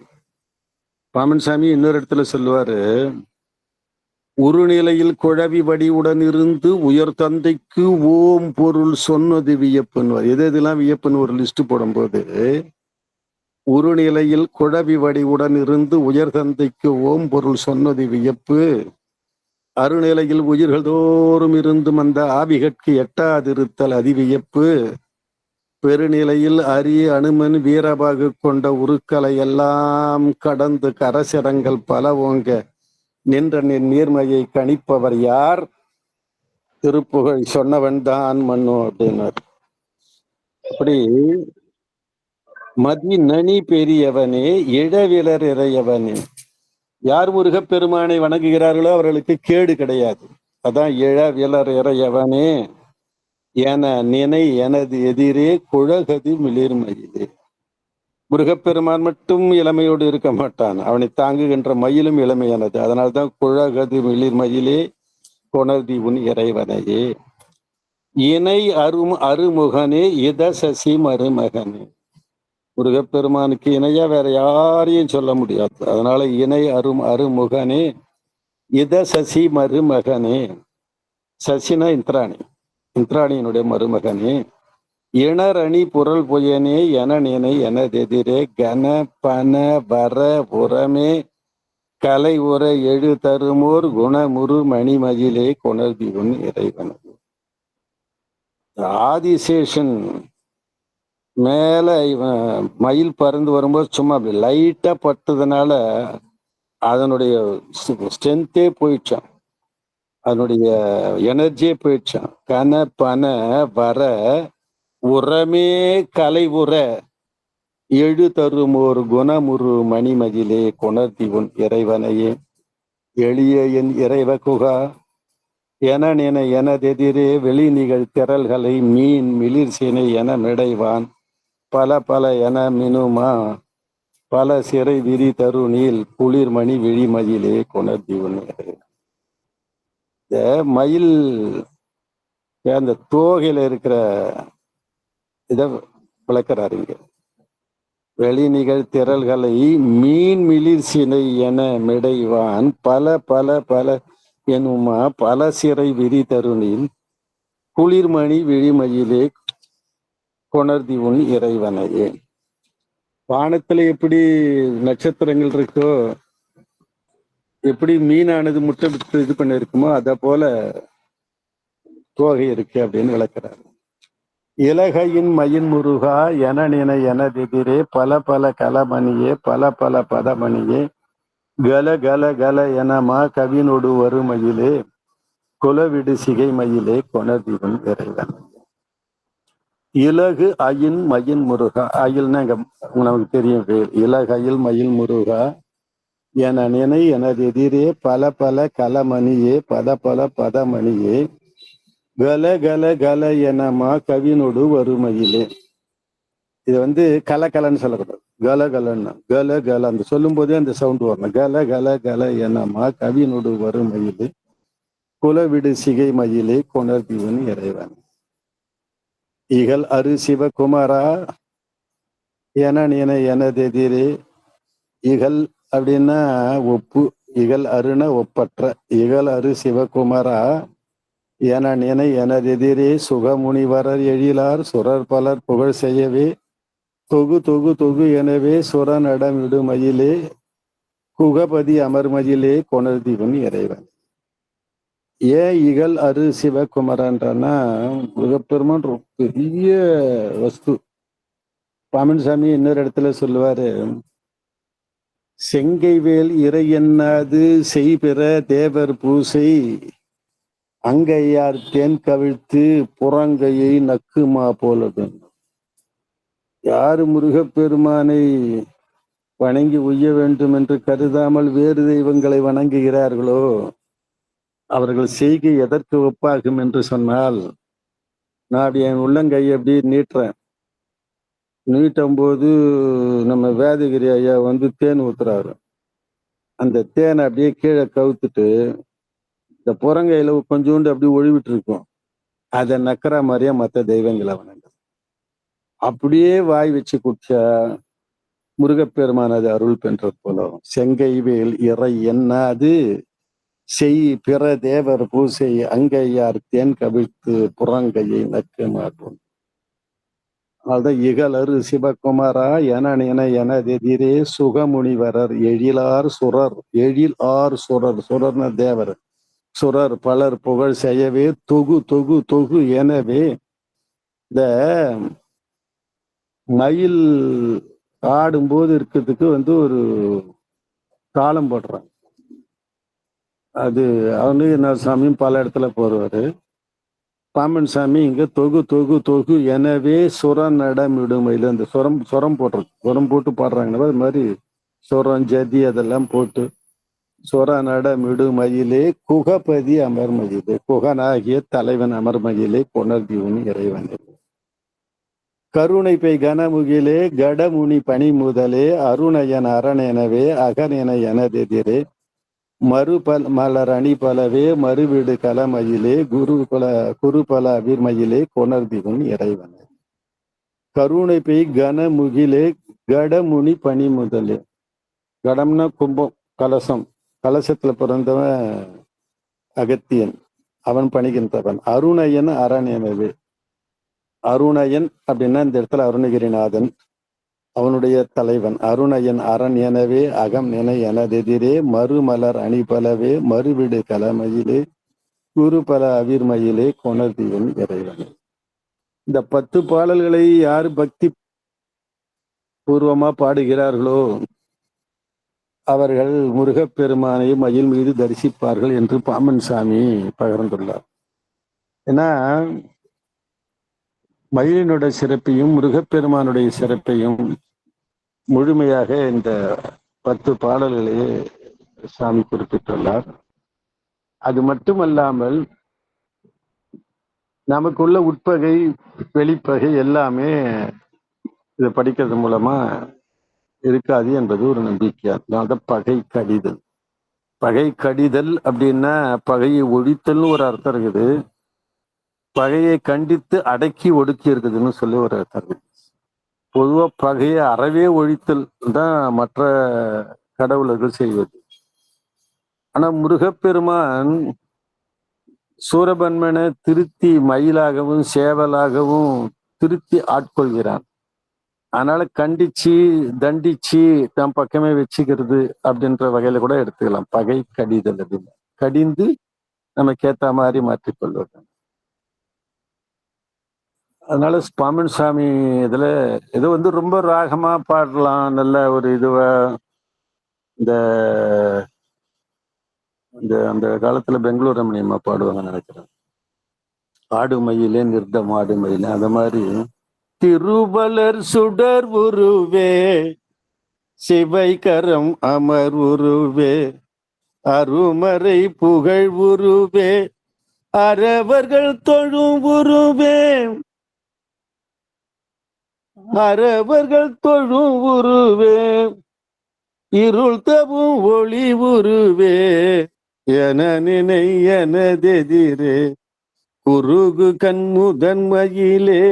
Speaker 5: பாமன்சாமி இன்னொரு இடத்துல சொல்லுவாரு, உருநிலையில் குழவி வடிவுடன் இருந்து உயர் தந்தைக்கு ஓம் பொருள் சொன்னது வியப்புன்னு. எது எதெல்லாம் வியப்புன்னு ஒரு லிஸ்ட் போடும்போது, உருநிலையில் குழவி வடிவுடன் இருந்து உயர் தந்தைக்கு ஓம் பொருள் சொன்னது வியப்பு, அருநிலையில் உயிர்கள் தோறும் இருந்தும் அந்த ஆவிகட்கு எட்டாதிருத்தல் அதிவியப்பு, பெருநிலையில் அரிய அனுமன் வீரபாகு கொண்ட உருக்களை எல்லாம் கடந்து கரசிரங்கள் பல ஓங்க நின்ற நீர்மையை கணிப்பவர் யார்? திருப்புகழ் சொன்னவன் தான் மண்ணு அப்படின்னார். அப்படி மதி நனி பெரியவனே இழவிலர் இறையவனே. யார் முருகப்பெருமானை வணங்குகிறார்களோ அவர்களுக்கு கேடு கிடையாது. அதான் இழவிலர் இறையவனே என நினை எனது எதிரே குழகதி மிளிர்மயிலே. முருகப்பெருமான் மட்டும் இளமையோடு இருக்க மாட்டான், அவனை தாங்குகின்ற மயிலும் இளமையானது. அதனால்தான் குழகதி மிளிர்மயிலே கொணர்தி உன் இறைவனையே. இணை அருமுகனே இத சசி மருமகனே. முருகப்பெருமானுக்கு இணையா வேற யாரையும் சொல்ல முடியாது. அதனால இணை அருமுகனே இத சசி மருமகனே. சசினா இந்திராணி, இந்திராணியினுடைய மருமகனே. இணரணி புரள் புயனே என நினை எனதெதிரே கன பன வர புறமே கலை உர எழு தருமோர் குணமுரு மணிமயிலே கொணர்தி உன் இறைவன். ஆதிசேஷன் மேல இவன் மயில் பறந்து வரும்போது சும்மா அப்படி லைட்டா பட்டதுனால அதனுடைய ஸ்ட்ரென்த்தே போயிடுச்சான், அதனுடைய எனர்ஜியே போயிடுச்சான். கன பன வர உரமே கலை உர எழு தருமோர் குணமுரு மணிமதிலே கொணர்தி உன் இறைவனையே. எளிய என் இறைவ குகா என நினை எனதெதிரே வெளி நிகழ் திரள்களை மீன் மிளிர் சினை என மிடைவான் பல பல என மினுமா பல சிறை விரி தருணில் குளிர்மணி விழிமதிலே கொணர்தி உன் இறைவன். இந்த மயில் அந்த தோகையில இருக்கிற இதை விளக்கிறாரு இங்க. வெளி நிகழ் திரள்களை மீன் மிளிர் சினை என மிடைவான் பல பல பல எனுமா பல சிறை விரி தருணில் குளிர்மணி விழிமயிலே கொணர்தி உன் இறைவனையே. வானத்துல எப்படி நட்சத்திரங்கள் இருக்கோ, எப்படி மீனானது முட்டை விட்டு இது பண்ணி இருக்குமோ அத போல தோகை இருக்கு அப்படின்னு விளக்கிறார். இலகையின் மயின் முருகா என நினை எனதெதிரே பல பல கலமணியே பல பல பதமணியே கல கல கல எனமா கவினொடு வருமயிலே குலவிடு சிகை மயிலே கொணர்திவன் இறைவன். இலகு அயின் மயின் முருகா. அயில்னா நமக்கு தெரியும் பேர். இலகையில் மயில் முருகா என நினை எனது எதிரே பல பல கலமணியே பத பல பதமணியே கல கல கல எனமா கவினொடு வருமயிலே. இது கலன்னு சொல்லக்கூடாது, கல கலன்னா. கல கல அந்த சொல்லும் போதே அந்த சவுண்ட் வரணும். கல கல கல எனமா கவினொடு வருமயிலே குலவிடு சிகை மயிலே கொணர்திவன் இறைவன். இகழ் அரு சிவகுமாரா என நினை எனதெதிரே. இகழ் அப்படின்னா ஒப்பு, இகழ் அருண ஒப்பற்ற. இகழ் அரு சிவகுமாரா என நினை எனதெதிரே சுகமுனிவரர் எழிலார் சுரர் பலர் புகழ் செய்யவே தொகு தொகு தொகு எனவே சுரநடம் விடுமயிலே குகபதி அமர்மயிலே கொணர்திவன் இறைவன். ஏன் இகழ் அரு சிவகுமரன்றன்னா முருகப்பெருமான் பெரிய வஸ்து. பாமன்சாமி இன்னொரு இடத்துல சொல்லுவாரு, செங்கைவேல் இறை என்னாது செய்பெற தேவர் பூசை அங்கையார் தேன் கவிழ்த்து புறங்கையை நக்குமா போலது. யாரு முருகப்பெருமானை வணங்கி உய்ய வேண்டும் என்று கருதாமல் வேறு தெய்வங்களை வணங்குகிறார்களோ அவர்கள் செய்கை எதற்கு ஒப்பாகும் என்று சொன்னால், நான் அப்படி என் உள்ளங்கையை அப்படி நீட்டுறேன். நீட்டும் போது நம்ம வேதகிரி ஐயா தேன் ஊத்துறாரு. அந்த தேனை அப்படியே கீழே கவுத்துட்டு இந்த புறங்கையில கொஞ்சோண்டு அப்படி ஒழிவிட்டு இருக்கும். அதை நக்கிற மாதிரியே மற்ற தெய்வங்களை வணங்க. அப்படியே வாய் வச்சு குடிச்சா முருகப்பெருமானது அருள் பெற்ற போல. செங்கைவேல் இறை என்னாது செய் பிற தேவர் பூசை அங்கையார் தேன் கவிழ்த்து புறங்கையை நக்க மாட்டோம். அதான் இகலரு சிவகுமாரா எனதெதிரே சுகமுனிவரர் எழிலார் சுரர். எழில் ஆர் சுரர், சுரர்ன தேவர். சுரர் பலர் புகழ் செய்யவே தொகு தொகு தொகு. எனவே இந்த மயில் ஆடும்போது இருக்கிறதுக்கு ஒரு தாளம் போடுறான். அது என்ன சாமியும் பல இடத்துல போடுவாரு. பாம்பன் சாமி இங்க தொகு தொகு தொகு எனவே சுரம் நடமிடுமையில் அந்த சுரம் போடுறது. சுரம் போட்டு பாடுறாங்கன்னா அது மாதிரி சுரம் ஜதி அதெல்லாம் போட்டு சுர நடமிடுமையிலே குகபதி அமர்மயிலே, குகனாகிய தலைவன் அமர்மயிலே புணர்தியுனி இறைவனே. கருணை பெய் கனமுகிலே கடமுனி பனி முதலே அருணையன் அரண் எனவே அகனென எனதெதிரே மறுபல் மலர் அணி பலவே மறுவீடு கலமயிலே குருபல அபிர்மயிலே கொணர்திகும் இறைவனே. கருணை பெய் கனமுகிலே கடமுனி பனி முதலே. கடம்னா கும்பம், கலசம். கலசத்துல பிறந்தவன் அகத்தியன், அவன் பணிகின்றவன். அருணையன் அரண் எனவே. அருணையன் அப்படின்னா இந்த இடத்துல அருணகிரிநாதன் அவனுடைய தலைவன். அருணையன் அரண் எனவே அகம் என எனதெதிரே மறுமலர் அணி பலவே மறுவிடு கலமையிலே குருபல அவிர்மையிலே கொணர்தியும் இறைவன். இந்த 10 பாடல்களை யார் பக்தி பூர்வமா பாடுகிறார்களோ அவர்கள் முருகப்பெருமானை மயில் மீது தரிசிப்பார்கள் என்று பாம்பன் சாமி பகிர்ந்துள்ளார். ஏன்னா மயிலினுடைய சிறப்பையும் முருகப்பெருமானுடைய சிறப்பையும் முழுமையாக இந்த 10 பாடல்களையே சாமி குறிப்பிட்டுள்ளார். அது மட்டுமல்லாமல் நமக்குள்ள உட்பகை வெளிப்பகை எல்லாமே இதை படிக்கிறது மூலமா இருக்காது என்பது ஒரு நம்பிக்கை. அதனால பகை கடிதல். பகை கடிதல் அப்படின்னா பகையை ஒழித்தல்னு ஒரு அர்த்தம் இருக்குது. பகையை கண்டித்து அடக்கி ஒடுக்கி இருக்குதுன்னு சொல்லி ஒரு அர்த்தம் இருக்குது. பொதுவா பகையை அறவே ஒழித்தல் தான் மற்ற கடவுளர்கள் செய்வது. ஆனா முருகப்பெருமான் சூரபன்மனை திருத்தி மயிலாகவும் சேவலாகவும் திருத்தி ஆட்கொள்கிறான். அதனால கண்டிச்சு தண்டிச்சு தன் பக்கமே வச்சுக்கிறது அப்படின்ற வகையில கூட எடுத்துக்கலாம். பகை கடிதல் அப்படின்னு கடிந்து நமக்கு ஏத்த மாதிரி மாற்றிக்கொள்வது. அதனால பாம்பன் சாமி இதுல ஏதோ ரொம்ப ராகமா பாடலாம். நல்ல ஒரு இதுவா இந்த அந்த காலத்துல பெங்களூர் ரமணியம்மா பாடுவாங்கன்னு நினைக்கிறேன். ஆடு மயிலே நிர்தம் ஆடு மயிலே, அந்த மாதிரி திருவலர் சுடர் உருவே சிவை கரம் அமர் உருவே அருமறை புகழ் உருவே அறவர்கள் தொழும் உருவே அறவர்கள் தொழும் உருவே இருள் தவும் ஒளி உருவே என நினை எனதெதிரே குருகு கண்முதன் மயிலே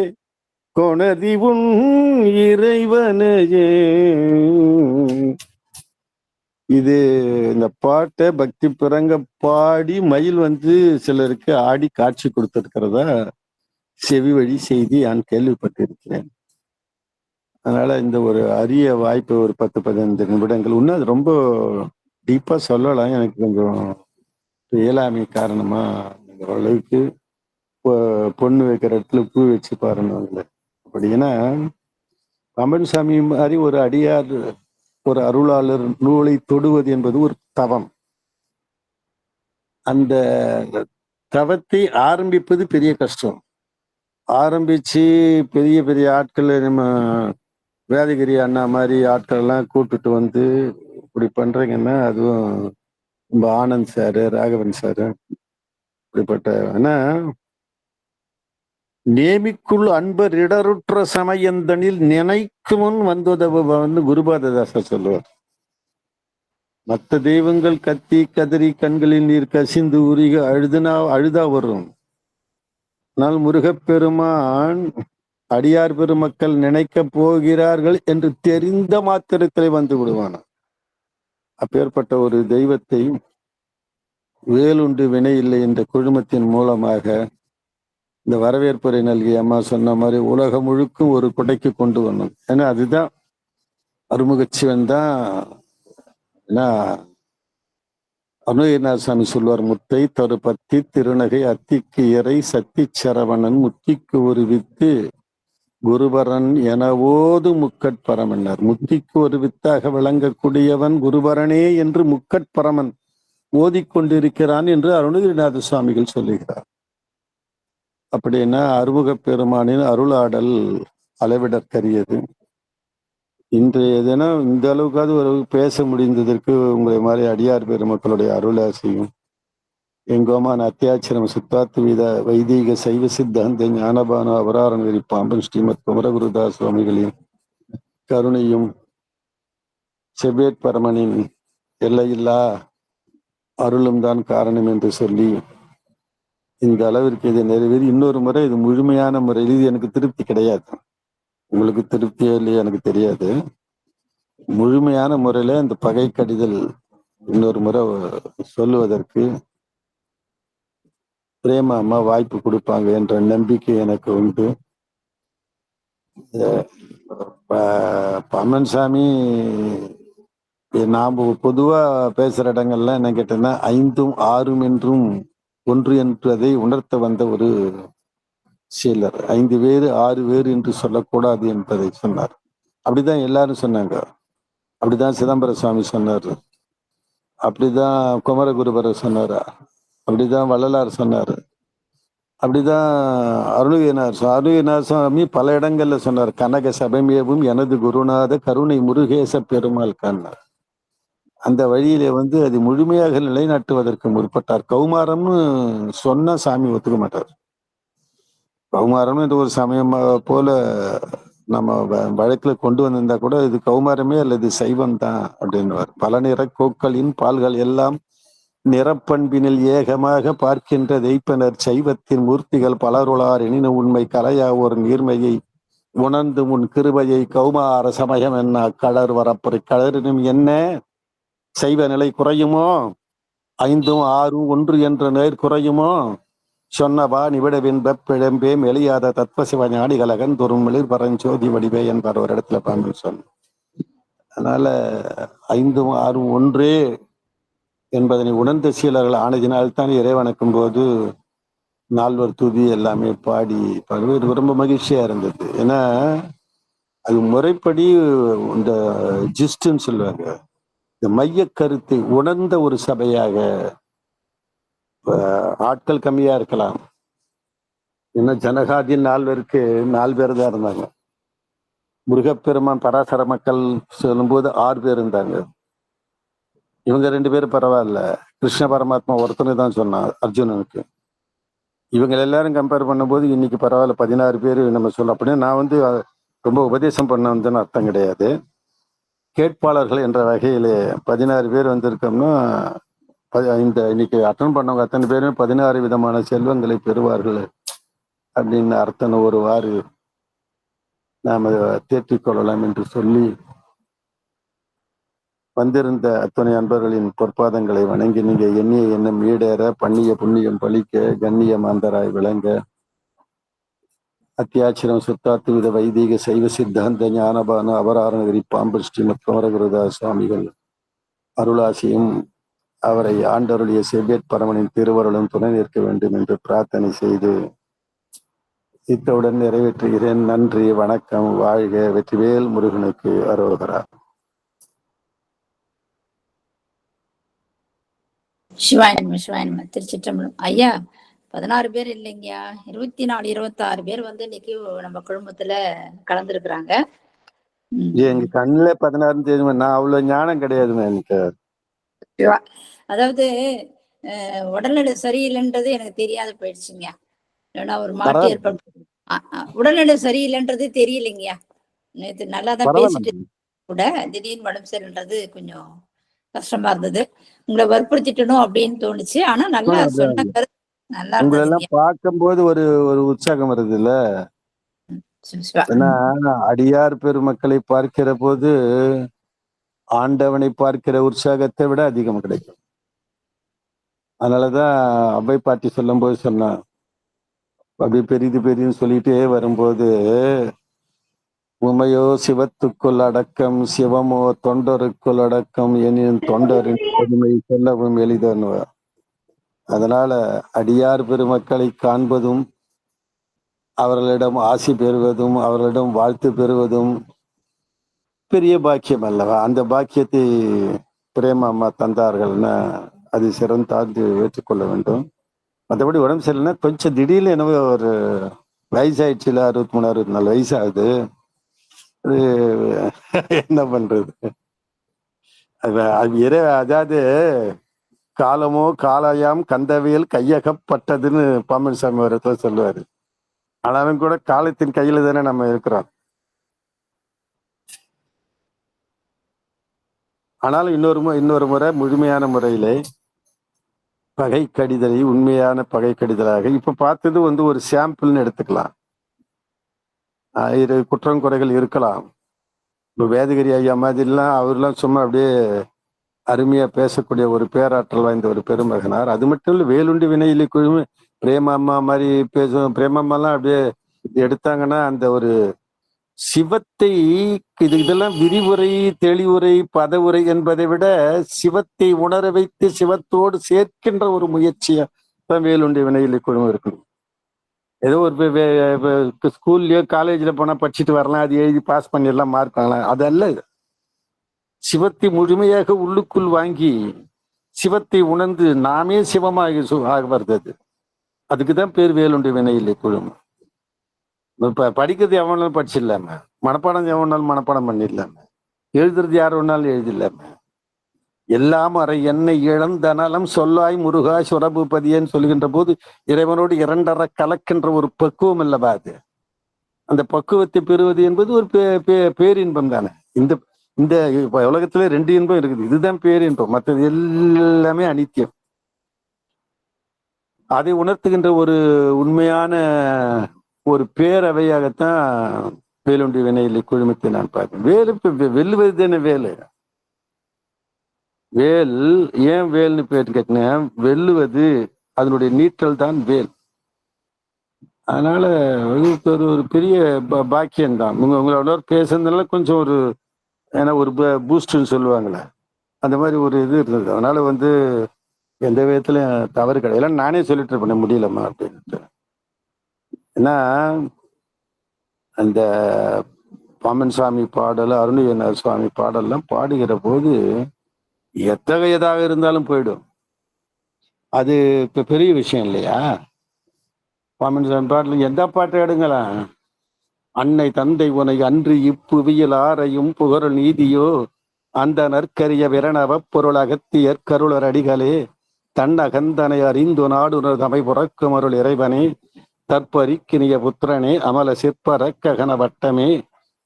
Speaker 5: கொணதி உன் இறைவனையே. இது இந்த பாட்டை பக்தி பிறங்க பாடி மயில் சிலருக்கு ஆடி காட்சி கொடுத்திருக்கிறதா செவி வழி செய்தி நான் கேள்விப்பட்டிருக்கிறேன். அதனால இந்த ஒரு அரிய வாய்ப்பு ஒரு 10-15 நிமிடங்கள் இன்னும் அது ரொம்ப டீப்பா சொல்லலாம். எனக்கு கொஞ்சம் இயலாமை காரணமா அளவுக்கு பொண்ணு வைக்கிற இடத்துல பூ வச்சு பாருங்க. அப்படின்னா பாம்பன் சாமி மாதிரி ஒரு அடியார் ஒரு அருளாளர் நூலை தொடுவது என்பது ஒரு தவம். அந்த தவத்தை ஆரம்பிப்பது பெரிய கஷ்டம். ஆரம்பிச்சு பெரிய பெரிய ஆட்கள் நம்ம வேதகிரி அண்ணா மாதிரி ஆட்கள் எல்லாம் கூப்பிட்டுட்டு வந்து இப்படி பண்றீங்கன்னா, அதுவும் நம்ம ஆனந்த் சாரு, ராகவன் சாரு இப்படிப்பட்ட ஆனா நேமிக்குள் அன்பர் இடருற்ற சமயந்தனில் நினைக்குமுன் வந்தோதவன்னு குருபாததாசர் சொல்லுவார். மற்ற தெய்வங்கள் கத்தி கதறி கண்களில் நீர் கசிந்து உருக அழுதா வரும். ஆனால் முருகப்பெருமான் அடியார் பெருமக்கள் நினைக்க போகிறார்கள் என்று தெரிந்த மாத்திரத்திலே வந்து விடுவான். அப்பேற்பட்ட ஒரு தெய்வத்தை வேலுண்டு வினை இல்லை என்ற குழுமத்தின் மூலமாக இந்த வரவேற்புரை நல்கிய அம்மா சொன்ன மாதிரி உலகம் முழுக்கும் ஒரு குடைக்கு கொண்டு வரணும். ஏன்னா அதுதான் அருமுகச்சிவன் தான். ஏன்னா அருணகிரிநாத சாமி சொல்வார், முத்தை தரு பத்தி திருநகை அத்திக்கு இறை சத்தி சரவணன் முத்திக்கு ஒரு வித்து குருபரன் எனவோது முக்கட்பரமன்னர். முத்திக்கு ஒரு வித்தாக விளங்கக்கூடியவன் குருபரனே என்று முக்கட்பரமன் ஓதிக்கொண்டிருக்கிறான் என்று அருணகிரிநாத சுவாமிகள் சொல்லுகிறார். அப்படின்னா அருமுக பெருமானின் அருளாடல் அளவிடற்கரியது. இன்றைய தினம் இந்த அளவுக்காவது ஒரு பேச முடிந்ததற்கு உங்களை மாதிரி அடியார் பெருமக்களுடைய அருளாசியும் எங்கோமான அத்தியாச்சரம் சித்தார்த்த வீத வைதீக சைவ சித்தாந்த ஞானபான அபராரணகிரி பாம்பன் ஸ்ரீமத் குமரகுருதாஸ் சுவாமிகளின் கருணையும் செபேட் பரமனின் எல்லையில்லா அருளும் தான் காரணம் என்று சொல்லி இந்த அளவிற்கு இதை நிறைவேறி இன்னொரு முறை இது முழுமையான முறையில் இது எனக்கு திருப்தி கிடையாது. உங்களுக்கு திருப்தியோ இல்லையோ எனக்கு தெரியாது. முழுமையான முறையில இந்த பகை கடிதல் இன்னொரு முறை சொல்லுவதற்கு பிரேமா அம்மா வாய்ப்பு கொடுப்பாங்க என்ற நம்பிக்கை எனக்கு உண்டு. பம்மன்சாமி நாம் பொதுவா பேசுற இடங்கள்ல என்ன கேட்டேன்னா 5ம் 6ம் என்றும் 1 என்பதை உணர்த்த வந்த ஒரு சீலர். 5 வேறு 6 வேறு என்று சொல்லக்கூடாது என்பதை சொன்னார். அப்படிதான் எல்லாரும் சொன்னாங்க. அப்படிதான் சிதம்பர சுவாமி சொன்னார், அப்படிதான் குமரகுருபரர் சொன்னார், அப்படிதான் வள்ளலார் சொன்னார், அப்படிதான் அருணகிரிநாத சுவாமி பல இடங்கள்ல சொன்னார். கனக சபமேவும் எனது குருநாத கருணை முருகேச பெருமாள் கண்ணார். அந்த வழியிலே அது முழுமையாக நிலைநாட்டுவதற்கு முற்பட்டார். கௌமாரம்னு சொன்ன சாமி ஒத்துக்க மாட்டார். கௌமாரம் என்று ஒரு சமயம் போல நம்ம வழக்குல கொண்டு வந்திருந்தா கூட இது கௌமாரமே அல்லது சைவம் தான் அப்படின்னுவார். பல நிற கோக்களின் பால்கள் எல்லாம் நிறப்பண்பினில் ஏகமாக பார்க்கின்ற தெய்ப்பனர் சைவத்தின் மூர்த்திகள் பலருளார் எனின உண்மை கலையா ஒரு நீர்மையை உணர்ந்து முன் கிருபையை கௌமார சமயம் என்ன கடர் வரப்புரை கடரினும் என்ன சைவ நிலை குறையுமோ 5ம் 6ம் 1 என்ற நேர் குறையுமோ சொன்னவா நிவிடவின் வெப்பிழம்பே மெளியாத தத்வ சிவ ஞானிகலகன் தொரும் மிளிர் பரஞ்சோதி வடிவே என்பார் ஒரு இடத்துல பாம்பு சொன்ன. அதனால 5ம் 6ம் 1 என்பதனை உணர்ந்த சீலர்கள் ஆனதினால்தான் இறைவணக்கும் போது நால்வர் துதி எல்லாமே பாடி பல்வேறு ரொம்ப மகிழ்ச்சியா இருந்தது. ஏன்னா அது முறைப்படி இந்த ஜிஸ்ட்ன்னு சொல்லுவாங்க, இந்த மைய கருத்தை உணர்ந்த ஒரு சபையாக. ஆட்கள் கம்மியா இருக்கலாம், ஏன்னா ஜனகாதி 4 பேருக்கு 4 பேர் தான் இருந்தாங்க. முருகப்பெருமான் பராசர மக்கள் சொல்லும்போது 6 பேர் இருந்தாங்க. இவங்க 2 பேரும் பரவாயில்ல, கிருஷ்ண பரமாத்மா ஒருத்தனை தான் சொன்னான் அர்ஜுனனுக்கு. இவங்க எல்லாரும் கம்பேர் பண்ணும்போது இன்னைக்கு பரவாயில்ல 16 பேர் நம்ம சொல்ல. அப்படின்னு நான் ரொம்ப உபதேசம் பண்ண வந்துன்னு அர்த்தம் கிடையாது. கேட்பாளர்கள் என்ற வகையிலே 16 பேர் வந்திருக்கோம்னா இன்னைக்கு அட்டன் பண்ணவங்க அத்தனை பேருமே 16 விதமான செல்வங்களை பெறுவார்கள் அப்படின்னு அர்த்தம் ஒருவாறு நாம தேற்றிக் கொள்ளலாம் என்று சொல்லி வந்திருந்த அத்தனை அன்பர்களின் பொற்பாதங்களை வணங்கி நீங்க எண்ணிய எண்ணம் ஈடேற பண்ணிய புண்ணியம் பலிக்க கண்ணிய மாந்தராய் விளங்க அத்தியாச்சிரம் சுத்தாத்து வித வைதீக சைவ சித்தாந்த ஞானபான அபராரணகிரி பாம்பு ஸ்ரீமத் குமரகுருதாஸ் சுவாமிகள் அருளாசியும் அவரை ஆண்டருடைய செபேட் பரமனின் திருவருளும் துணை நிற்க வேண்டும் என்று பிரார்த்தனை செய்து இத்தவுடன் நிறைவேற்றுகிறேன். நன்றி, வணக்கம், வாழ்க. வெற்றிவேல் முருகனுக்கு அரோகரா.
Speaker 2: சிவாயனம சிவாயனம. திருச்சிற்றம்பலம். ஐயா, 16 பேர் இல்லைங்கய்யா, 24 26 பேர் வந்து இன்னைக்கு நம்ம குடும்பத்துல கலந்துருக்குறாங்க.
Speaker 5: எங்க கண்ணுல 16 தெரியுமா? நான் அவ்வளவு ஞானம் கிடையாதுமே எனக்கு.
Speaker 2: அதாவது உடல்நிலை சரியில்லைன்றது எனக்கு தெரியாத போயிடுச்சுங்க. இல்லைன்னா ஒரு மாற்று
Speaker 5: பரவாயில்ல
Speaker 2: ஏற்பட்டு உடல்நிலை சரியில்லைன்றது தெரியலைங்கய்யா. நேற்று நல்லா தான் பேசிட்டு
Speaker 5: பரவாயில்ல
Speaker 2: கூட திடீர்னு உடம்பு சரியில்லைன்றது கொஞ்சம் கஷ்டமா இருந்தது. உங்களை வற்புறுத்திட்டணும் அப்படின்னு தோணுச்சு. ஆனா நல்லா சொன்ன கருத்து நல்லா
Speaker 5: உங்களை
Speaker 2: இருந்ததுங்க.
Speaker 5: எல்லாம் பார்க்கும்போது ஒரு ஒரு உற்சாகம் வருது இல்ல.
Speaker 2: சிவா.
Speaker 5: ஏன்னா அடியார் பெருமக்களை பார்க்கிற போது ஆண்டவனை பார்க்கிற உற்சாகத்தை விட அதிகம் கிடைக்கும். அதனாலதான் அவ்வை பாட்டி சொல்லும் போது சொன்னா, அப்படி பெரிது பெரிதுன்னு சொல்லிட்டே வரும்போது, உமையோ சிவத்துக்குள் அடக்கம், சிவமோ தொண்டருக்குள் அடக்கம், எனினும் தொண்டரின் பெருமை சொல்லவும் எளிதன்னு. அதனால அடியார் பெருமக்களை காண்பதும், அவர்களிடம் ஆசி பெறுவதும், அவர்களிடம் வாழ்த்து பெறுவதும் பெரிய பாக்கியம் அல்லவா? அந்த பாக்கியத்தை பிரேமா அம்மா தந்தார்கள்னா அது சிறந்தாழ்ந்து ஏற்றுக்கொள்ள வேண்டும். மற்றபடி உடம்பு சரியில்லைன்னா கொஞ்சம் திடீர்னு என்னவோ ஒரு வயசாயிடுச்சுல, 63 64 வயசு ஆகுது. அது என்ன பண்றது? அதாவது காலமோ காலாயாம் கந்தவியல் கையகப்பட்டதுன்னு பாமன் சாமி வரத்துல சொல்லுவாரு. ஆனாலும் கூட காலத்தின் கையில தானே நம்ம இருக்கிறோம். ஆனாலும் இன்னொரு முறை முழுமையான முறையிலே பகை கடிதலை உண்மையான பகை கடிதலாக இப்ப பார்த்தது வந்து ஒரு சாம்பிள்னு எடுத்துக்கலாம். குற்றம் குறைகள் இருக்கலாம். இப்ப வேதகிரி ஐயா மாதிரிலாம் அவர்லாம் சும்மா அப்படியே அருமையா பேசக்கூடிய ஒரு பேராற்றல் வாய்ந்த ஒரு பெருமகனார். அது மட்டும் இல்ல, வேலுண்டு வினையிலே குழும பிரேமாம்மா மாதிரி பேசுவோம். பிரேமாம்மாலாம் அப்படியே எடுத்தாங்கன்னா அந்த ஒரு சிவத்தை இதெல்லாம் விரிவுரை, தெளிவுரை, பதவுரை என்பதை விட சிவத்தை உணர வைத்து சிவத்தோடு சேர்க்கின்ற ஒரு முயற்சியா தான் வேலுண்டு வினையிலே குழுமம் இருக்கணும். ஏதோ ஒரு ஸ்கூல்லயோ காலேஜ்ல போனா படிச்சுட்டு வரலாம், அது எழுதி பாஸ் பண்ணிடலாம், மார்க் வாங்கலாம். அதல்ல, சிவத்தை முழுமையாக உள்ளுக்குள் வாங்கி சிவத்தை உணர்ந்து நாமே சிவமாக வருது. அதுக்குதான் பேர் வேலுண்டு வினையிலே குழுமம். இப்ப படிக்கிறது எவனாலும் படிச்சிடலாம, மனப்பாடம் எவனாலும் மனப்பாடம் பண்ணிடலாம, எழுதுறது யார் வேணாலும் எழுதிடலாம. எல்லாம் அறை என்னை இழந்த நலம் சொல்லாய் முருகா சுரபுபதியன்னு சொல்லுகின்ற போது இறைவனோடு இரண்டரை கலக்கின்ற ஒரு பக்குவம் அல்லவா அது? அந்த பக்குவத்தை பெறுவது என்பது ஒரு பேரின்பம் தானே. இந்த இந்த உலகத்துல 2 இன்பம் இருக்குது, இதுதான் பேரின்பம், மற்றது எல்லாமே அனித்தியம். அதை உணர்த்துகின்ற ஒரு உண்மையான ஒரு பேரவையாகத்தான் வேலுண்டு வினையிலே குழுமத்தை நான் பார்க்கிறேன். வேலு வெல்லுவது தானே வேலு. வேல் ஏன் வேல்னு பேர் கேட்டேன், வெல்லுவது அதனுடைய நீற்றல் தான் வேல். அதனால ஒரு பெரிய பாக்கியம்தான். உங்களோட பேசுறதுனால கொஞ்சம் ஒரு ஏன்னா ஒரு பூஸ்ட்ன்னு சொல்லுவாங்களே, அந்த மாதிரி ஒரு இது இருந்தது. அதனால வந்து எந்த விதத்துலயும் தவறு கிடையாது. எல்லாம் நானே சொல்லிட்டு இருப்பேன் முடியலம்மா அப்படின்ட்டு. ஏன்னா அந்த பாமன் சுவாமி பாடல், அருணகிரிநாதர் சுவாமி பாடல்லாம் பாடுகிற போது எத்தகையதாக இருந்தாலும் போயிடும். அது இப்ப பெரிய விஷயம் இல்லையா? பாமன் சுவாமி பாடல் எந்த பாட்டை எடுங்களேன், அன்னை தந்தை உனை அன்று இப்புவியல் ஆரையும் புகழ் நீதியோ அந்த நற்கரிய விரணவ பொருள் அகத்தியற் கருளர் அடிகளே தன்னகந்தனை அறிந்து நாடுனர் தமை புறக்கும் அருள் இறைவனே தற்பரிக்கினிய புத்திரனே அமல சிற்பர ககன வட்டமே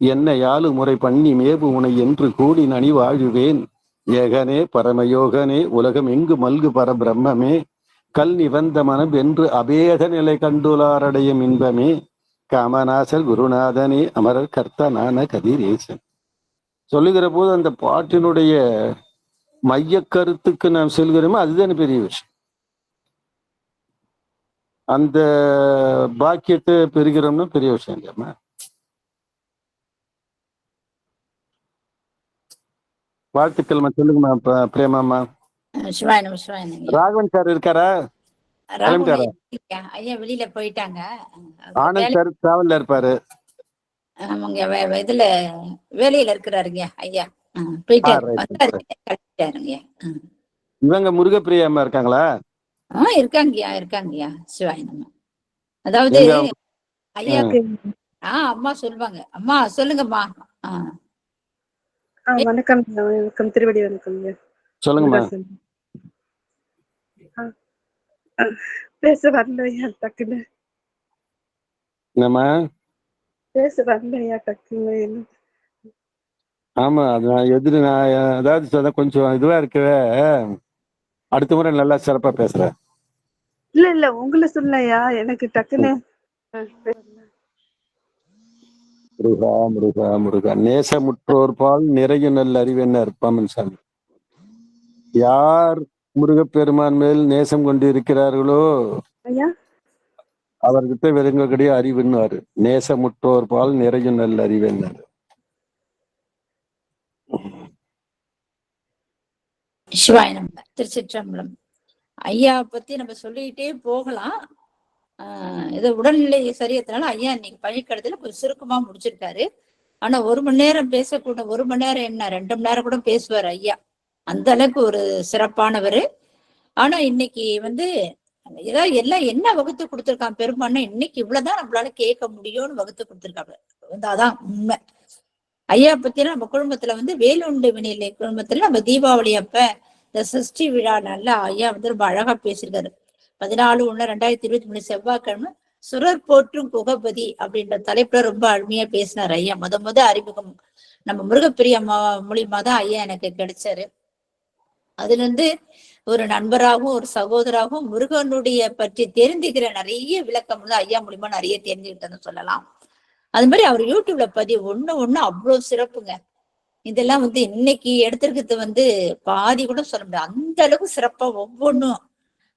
Speaker 5: என்னை யாழு முறை பண்ணி மேபு உனை என்று கூடி நனி வாழுவேன் ஏகனே பரமயோகனே உலகம் எங்கு மல்கு பரபிரம்மே கல் நிவந்த மனம் என்று அபேத நிலை கண்டுலாரடையும் இன்பமே காமநாசர் குருநாதனே அமரர் கர்த்தனான கதிரேசன் சொல்லுகிற போது அந்த பாட்டினுடைய மைய கருத்துக்கு நாம் செல்கிறோமோ அதுதானே பெரிய விஷயம். அந்த பாக்கியத்தை பெறுகிறோம்னா பெரிய விஷயம் இல்லையாமா? வாழ்த்துக்கள் சொல்லுங்கம்மா பிரேமாம்மா. ராகவன் சார் இருக்காரா?
Speaker 2: ஐயா வெளியில போயிட்டாங்க.
Speaker 5: ஆனந்த் சார் டிராவல்ல இருப்பாரு.
Speaker 2: அவங்க இதுல வேலையில இருக்கிறாருங்க ஐயா. போயிட்டாருங்க.
Speaker 5: இவங்க முருகப்பிரியா அம்மா இருக்காங்களா?
Speaker 2: இருக்காங்கய்யா இருக்காங்கய்யா. சிவாய் நம்ம அதாவது
Speaker 5: எங்க
Speaker 2: ஐயா
Speaker 5: ம்,
Speaker 2: அம்மா சொல்லுவாங்க. அம்மா சொல்லுங்கம்மா.
Speaker 6: வணக்கம் வணக்கம் திருவடி வணக்கம்
Speaker 5: சொல்லுங்கம்மா.
Speaker 6: முருகாசன். ஆ, பேச வரலையா டக்குன்னு
Speaker 5: என்னம்மா?
Speaker 6: பேச வரலையா டக்குன்னு என்ன?
Speaker 5: ஆமா, அது நான் அதாவது கொஞ்சம் இதுவா இருக்கவே, அடுத்த முறை நல்லா சிறப்பா பேசுறேன்.
Speaker 6: இல்ல உங்களை சொல்லலையா எனக்கு டக்குன்னு
Speaker 5: முருகா முருகா முருகா. நேசமுற்றோர் பால் நிறைய நல்ல அறிவென்ன பாமன் சாமி. யார் முருகப்பெருமான் மேல் நேசம் கொண்டு இருக்கிறார்களோ
Speaker 6: ஐயா
Speaker 5: அவர்கிட்ட வெறுங்கக்கூடிய அறிவுன்னாரு. நேசமுற்றோர் பால் நிறைய நல்ல அறிவென்னாரு.
Speaker 2: சிவாய் நம்ம திருச்சிற்றம்பலம். ஐயா பத்தி நம்ம சொல்லிக்கிட்டே போகலாம். இது உடல்நிலை சரியத்தினால ஐயா இன்னைக்கு பள்ளிக்கடத்துல கொஞ்சம் சுருக்கமா முடிச்சிருக்காரு. ஆனா 1 மணி நேரம் பேசக்கூட 1 மணி நேரம் என்ன 2 மணி நேரம் கூட பேசுவார் ஐயா. அந்த அளவுக்கு ஒரு சிறப்பானவர். ஆனா இன்னைக்கு ஏதாவது எல்லாம் என்ன வகுத்து கொடுத்துருக்கான் பெருமான்னா, இன்னைக்கு இவ்வளவுதான் நம்மளால கேட்க முடியும்னு வகுத்து கொடுத்துருக்காங்க. அதான் உண்மை. ஐயா பத்தி நம்ம குடும்பத்துல வேலுண்டு வினையிலே குடும்பத்துல நம்ம தீபாவளி அப்ப இந்த சஷ்டி விழா நல்லா ஐயா ரொம்ப அழகா பேசியிருக்காரு. 14/1/2023 செவ்வாய்க்கிழமை சுரர் போற்றும் குகபதி அப்படின்ற தலைப்புல ரொம்ப அருமையா பேசினார் ஐயா. முத அறிமுகம் நம்ம முருகப்பிரிய மூலியமா தான் ஐயா எனக்கு கிடைச்சாரு. அதுல இருந்து ஒரு நண்பராகவும் ஒரு சகோதராகவும் முருகனுடைய பற்றி தெரிஞ்சுக்கிற நிறைய விளக்கம் ஐயா மூலியமா நிறைய தெரிஞ்சுக்கிட்டேன்னு சொல்லலாம். அது மாதிரி அவர் யூடியூப்ல பதிவு ஒண்ணு அவ்வளவு சிறப்புங்க. இதெல்லாம் இன்னைக்கு எடுத்திருக்கிறது பாதி கூட சொல்ல முடியாது. அந்த அளவுக்கு சிறப்பா ஒவ்வொன்றும்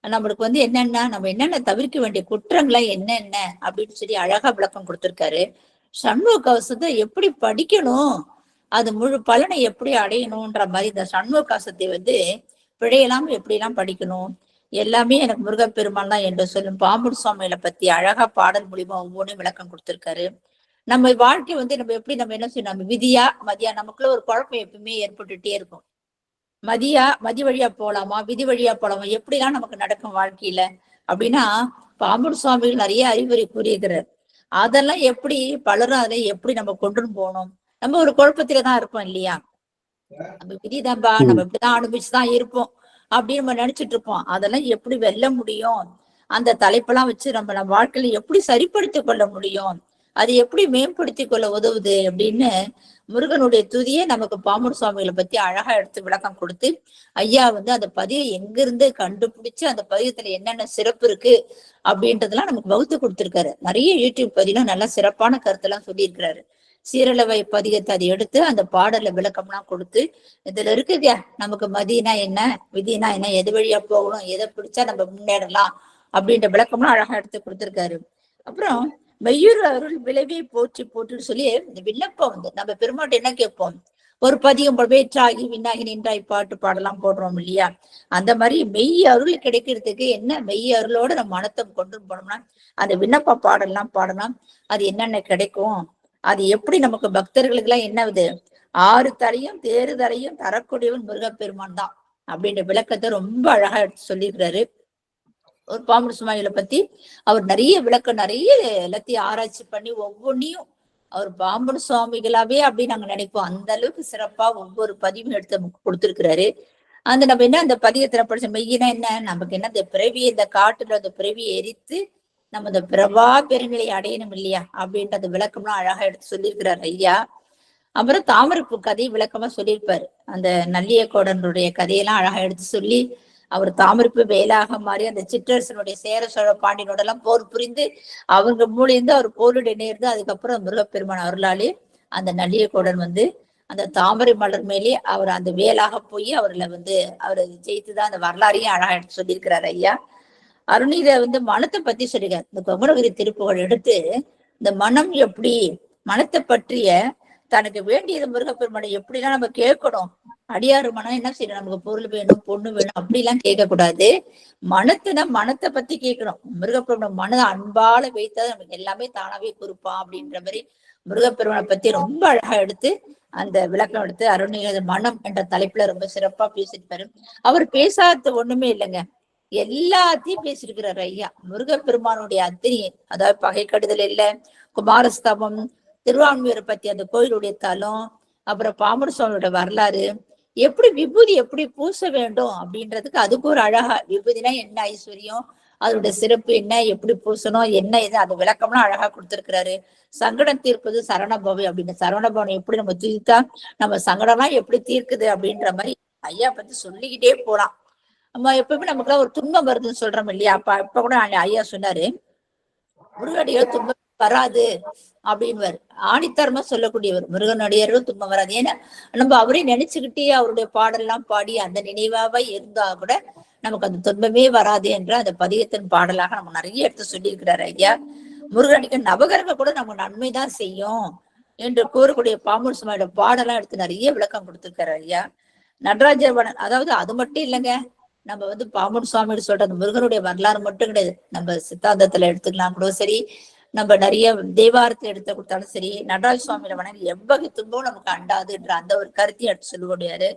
Speaker 2: நம்மளுக்கு என்னன்னா நம்ம என்னென்ன தவிர்க்க வேண்டிய குற்றங்கள்லாம் என்னென்ன அப்படின்னு சொல்லி அழகா விளக்கம் கொடுத்திருக்காரு. சண்முக கவசத்தை எப்படி படிக்கணும், அது முழு பலனை எப்படி அடையணும்ன்ற மாதிரி இந்த சண்முக கவசத்தை பிழையெல்லாம் எப்படி எல்லாம் படிக்கணும் எல்லாமே எனக்கு முருகப்பெருமான் தான் என்று சொல்லும் பாம்புடு சுவாமிகளை பத்தி அழகா பாடல் மூலியமா ஒவ்வொன்றும் விளக்கம் கொடுத்திருக்காரு. நம்ம வாழ்க்கை நம்ம எப்படி நம்ம என்ன செய்யணும், நம்ம விதியா மதியா நமக்குள்ள ஒரு குழப்பம் எப்பவுமே ஏற்பட்டுட்டே இருக்கும். மதி வழியா போலாமா விதி வழியா போலாமா எப்படிலாம் நமக்கு நடக்கும் வாழ்க்கையில அப்படின்னா பாம்புடு சுவாமிகள் நிறைய அறிவுரை கூறியிருக்கிறார். அதெல்லாம் எப்படி பலரும் அதை எப்படி நம்ம கொண்டு போகணும். நம்ம ஒரு குழப்பத்துலதான் இருப்போம் இல்லையா. நம்ம விதிதான்பா நம்ம இப்படிதான் அனுபவிச்சுதான் இருப்போம் அப்படின்னு நம்ம நினைச்சிட்டு இருப்போம். அதெல்லாம் எப்படி வெல்ல முடியும், அந்த தலைப்பெல்லாம் வச்சு நம்ம வாழ்க்கையில எப்படி சரிப்படுத்திக் கொள்ள முடியும், அது எப்படி மேம்படுத்திக் கொள்ள உதவுது அப்படின்னு முருகனுடைய துதியை நமக்கு பாம்புடு சுவாமிகளை பத்தி அழகா எடுத்து விளக்கம் கொடுத்து ஐயா அந்த பதிவை எங்கிருந்து கண்டுபிடிச்சு அந்த பதியத்துல என்னென்ன சிறப்பு இருக்கு அப்படின்றதெல்லாம் நமக்கு வகுத்து கொடுத்திருக்காரு. நிறைய யூடியூப் பதிலாம் நல்லா சிறப்பான கருத்தெல்லாம் சொல்லியிருக்கிறாரு. சீரளவை பதிகத்தை அதை எடுத்து அந்த பாடல்ல விளக்கம்லாம் கொடுத்து இதுல இருக்குங்க நமக்கு மதினா என்ன விதினா என்ன, எது வழியா போகணும், எதை பிடிச்சா நம்ம முன்னேறலாம் அப்படின்ற விளக்கம்லாம் அழகா எடுத்து கொடுத்திருக்காரு. அப்புறம் மெய்யூர் அருள் விளைவை போற்றி போற்றுன்னு சொல்லி இந்த விண்ணப்பம் நம்ம பெருமாட்ட என்ன கேட்போம், ஒரு பதிகம் வேற்றாகி விண்ணாகி நின்றாய் பாட்டு பாடலாம் போடுறோம் இல்லையா. அந்த மாதிரி மெய் அருள் கிடைக்கிறதுக்கு என்ன மெய் அருளோட நம்ம மனத்தை கொண்டு போனோம்னா அந்த விண்ணப்ப பாடலாம் பாடலாம். அது என்னென்ன கிடைக்கும், அது எப்படி நமக்கு பக்தர்களுக்கு எல்லாம் என்னது 6 தலையும் தேறு தலையும் தரக்கூடியவன் முருகப்பெருமான் தான் அப்படின்ற விளக்கத்தை ரொம்ப அழகா எடுத்து சொல்லியிருக்கிறாரு. ஒரு பாம்புடு சுவாமிகளை பத்தி அவர் நிறைய விளக்கம் நிறைய எல்லாத்தையும் ஆராய்ச்சி பண்ணி ஒவ்வொன்றையும் அவர் பாம்புடு சுவாமிகளாவே அப்படின்னு நாங்க நினைப்போம். அந்த அளவுக்கு சிறப்பா ஒவ்வொரு பதிவும் எடுத்து நமக்கு கொடுத்திருக்கிறாரு. நம்ம என்ன அந்த பதியத்துல படிச்ச மெய்யினா என்ன, நமக்கு என்ன இந்த பிறவியை இந்த காட்டுல அந்த பிறவியை எரித்து நம்ம இந்த பிறவா பெருநிலை அடையணும் இல்லையா அப்படின்ற அந்த விளக்கம்லாம் அழகா எடுத்து சொல்லியிருக்கிறார் ஐயா. அப்புறம் தாமரைப்பூ கதையை விளக்கமா சொல்லியிருப்பாரு. அந்த நல்லியக்கோடனுடைய கதையெல்லாம் அழகா எடுத்து சொல்லி அவர் தாமரைப்பு வேலாக மாறி அந்த சிற்றரசனுடைய சேர சோழ பாண்டியனோட எல்லாம் போர் புரிந்து அவங்க மூலியந்து அவர் போருடைய நேர்ந்து அதுக்கப்புறம் முருகப்பெருமான் அருளாலே அந்த நல்லியக்கோடன் அந்த தாமரை மலர் மேலே அவர் அந்த வேலாக போய் அவர்களை அவர் ஜெயித்துதான் அந்த வரலாறையும் அழகா எடுத்து சொல்லியிருக்கிறார் ஐயா. அருணீத மனத்தை பத்தி சொல்லிருக்காரு. இந்த குமரகிரி திருப்புகழ் எடுத்து இந்த மனம் எப்படி மனத்தை பற்றிய தனக்கு வேண்டியது முருகப்பெருமானை எப்படிலாம் நம்ம கேட்கணும். அடியாறு மனம் என்ன செய்யணும், நமக்கு பொருள் வேணும் பொண்ணு வேணும் அப்படி எல்லாம் கேட்க கூடாது. மனத்தை பத்தி கேட்கணும். முருகப்பெருமான் மனதை அன்பால வைத்தா நமக்கு எல்லாமே தானாவே கொடுப்பான் அப்படின்ற மாதிரி முருகப்பெருமானை பத்தி ரொம்ப அழகா எடுத்து அந்த விளக்கம் எடுத்து அருணீத மனம் என்ற தலைப்புல ரொம்ப சிறப்பா பேசியிருப்பாரு. அவர் பேசாத ஒண்ணுமே இல்லைங்க. எல்லாத்தையும் பேசியிருக்கிறார் ஐயா. முருகப்பெருமானுடைய அத்திரி, அதாவது பகை கடுதல் இல்ல, குமாரஸ்தபம், திருவான்மையூரை பத்தி அந்த கோயிலுடைய தலம், அப்புறம் பாம்பர் சுவாமியோட வரலாறு, எப்படி விபூதி எப்படி பூச வேண்டும் அப்படின்றதுக்கு அதுக்கு ஒரு அழகா, விபூதினா என்ன ஐஸ்வர்யம், அதோட சிறப்பு என்ன, எப்படி பூசணும், என்ன இது, அந்த விளக்கம்லாம் அழகா கொடுத்திருக்கிறாரு. சங்கடம் தீர்ப்பது சரணபவம் அப்படின்னு, சரவணபவனை எப்படி நம்ம தீர்த்தா நம்ம சங்கடம்லாம் எப்படி தீர்க்குது அப்படின்ற மாதிரி ஐயா பத்தி சொல்லிக்கிட்டே போலாம். நம்ம எப்பவுமே நமக்குலாம் ஒரு துன்பம் வருதுன்னு சொல்றோம் இல்லையா? இப்ப கூட ஐயா சொன்னாரு, முருகடியார் துன்பம் வராது அப்படின்னு ஆணித்தரமா சொல்லக்கூடியவர். முருகனடியாரும் துன்பம் வராது. ஏன்னா நம்ம அவரையும் நினைச்சுக்கிட்டே அவருடைய பாடல்லாம் பாடி அந்த நினைவாவே இருந்தா கூட நமக்கு அந்த துன்பமே வராது என்ற அந்த பதிகத்தின் பாடலாக நம்ம நிறைய எடுத்து சொல்லியிருக்கிறாரு ஐயா. முருகனுக்கு நவகரங்க கூட நமக்கு நன்மைதான் செய்யும் என்று கூறக்கூடிய பாம்பன் சுவாமியோட பாடலாம் எடுத்து நிறைய விளக்கம் கொடுத்திருக்காரு ஐயா. நடராஜவனன், அதாவது அது மட்டும் இல்லைங்க, நம்ம பாம்பன் சுவாமி சொல்ற அந்த முருகனுடைய வரலாறு மட்டும் கிடையாது. நம்ம சித்தாந்தத்துல எடுத்துக்கலாம் கூட சரி, நம்ம நிறைய தேவாரத்தை எடுத்து கொடுத்தாலும் சரி, நடராஜ சுவாமியில வணங்கி எவ்வகை துன்பமும் நமக்கு அண்டாதுன்ற அந்த ஒரு கருத்தையும் எடுத்து சொல்லுக்கூடியாரு.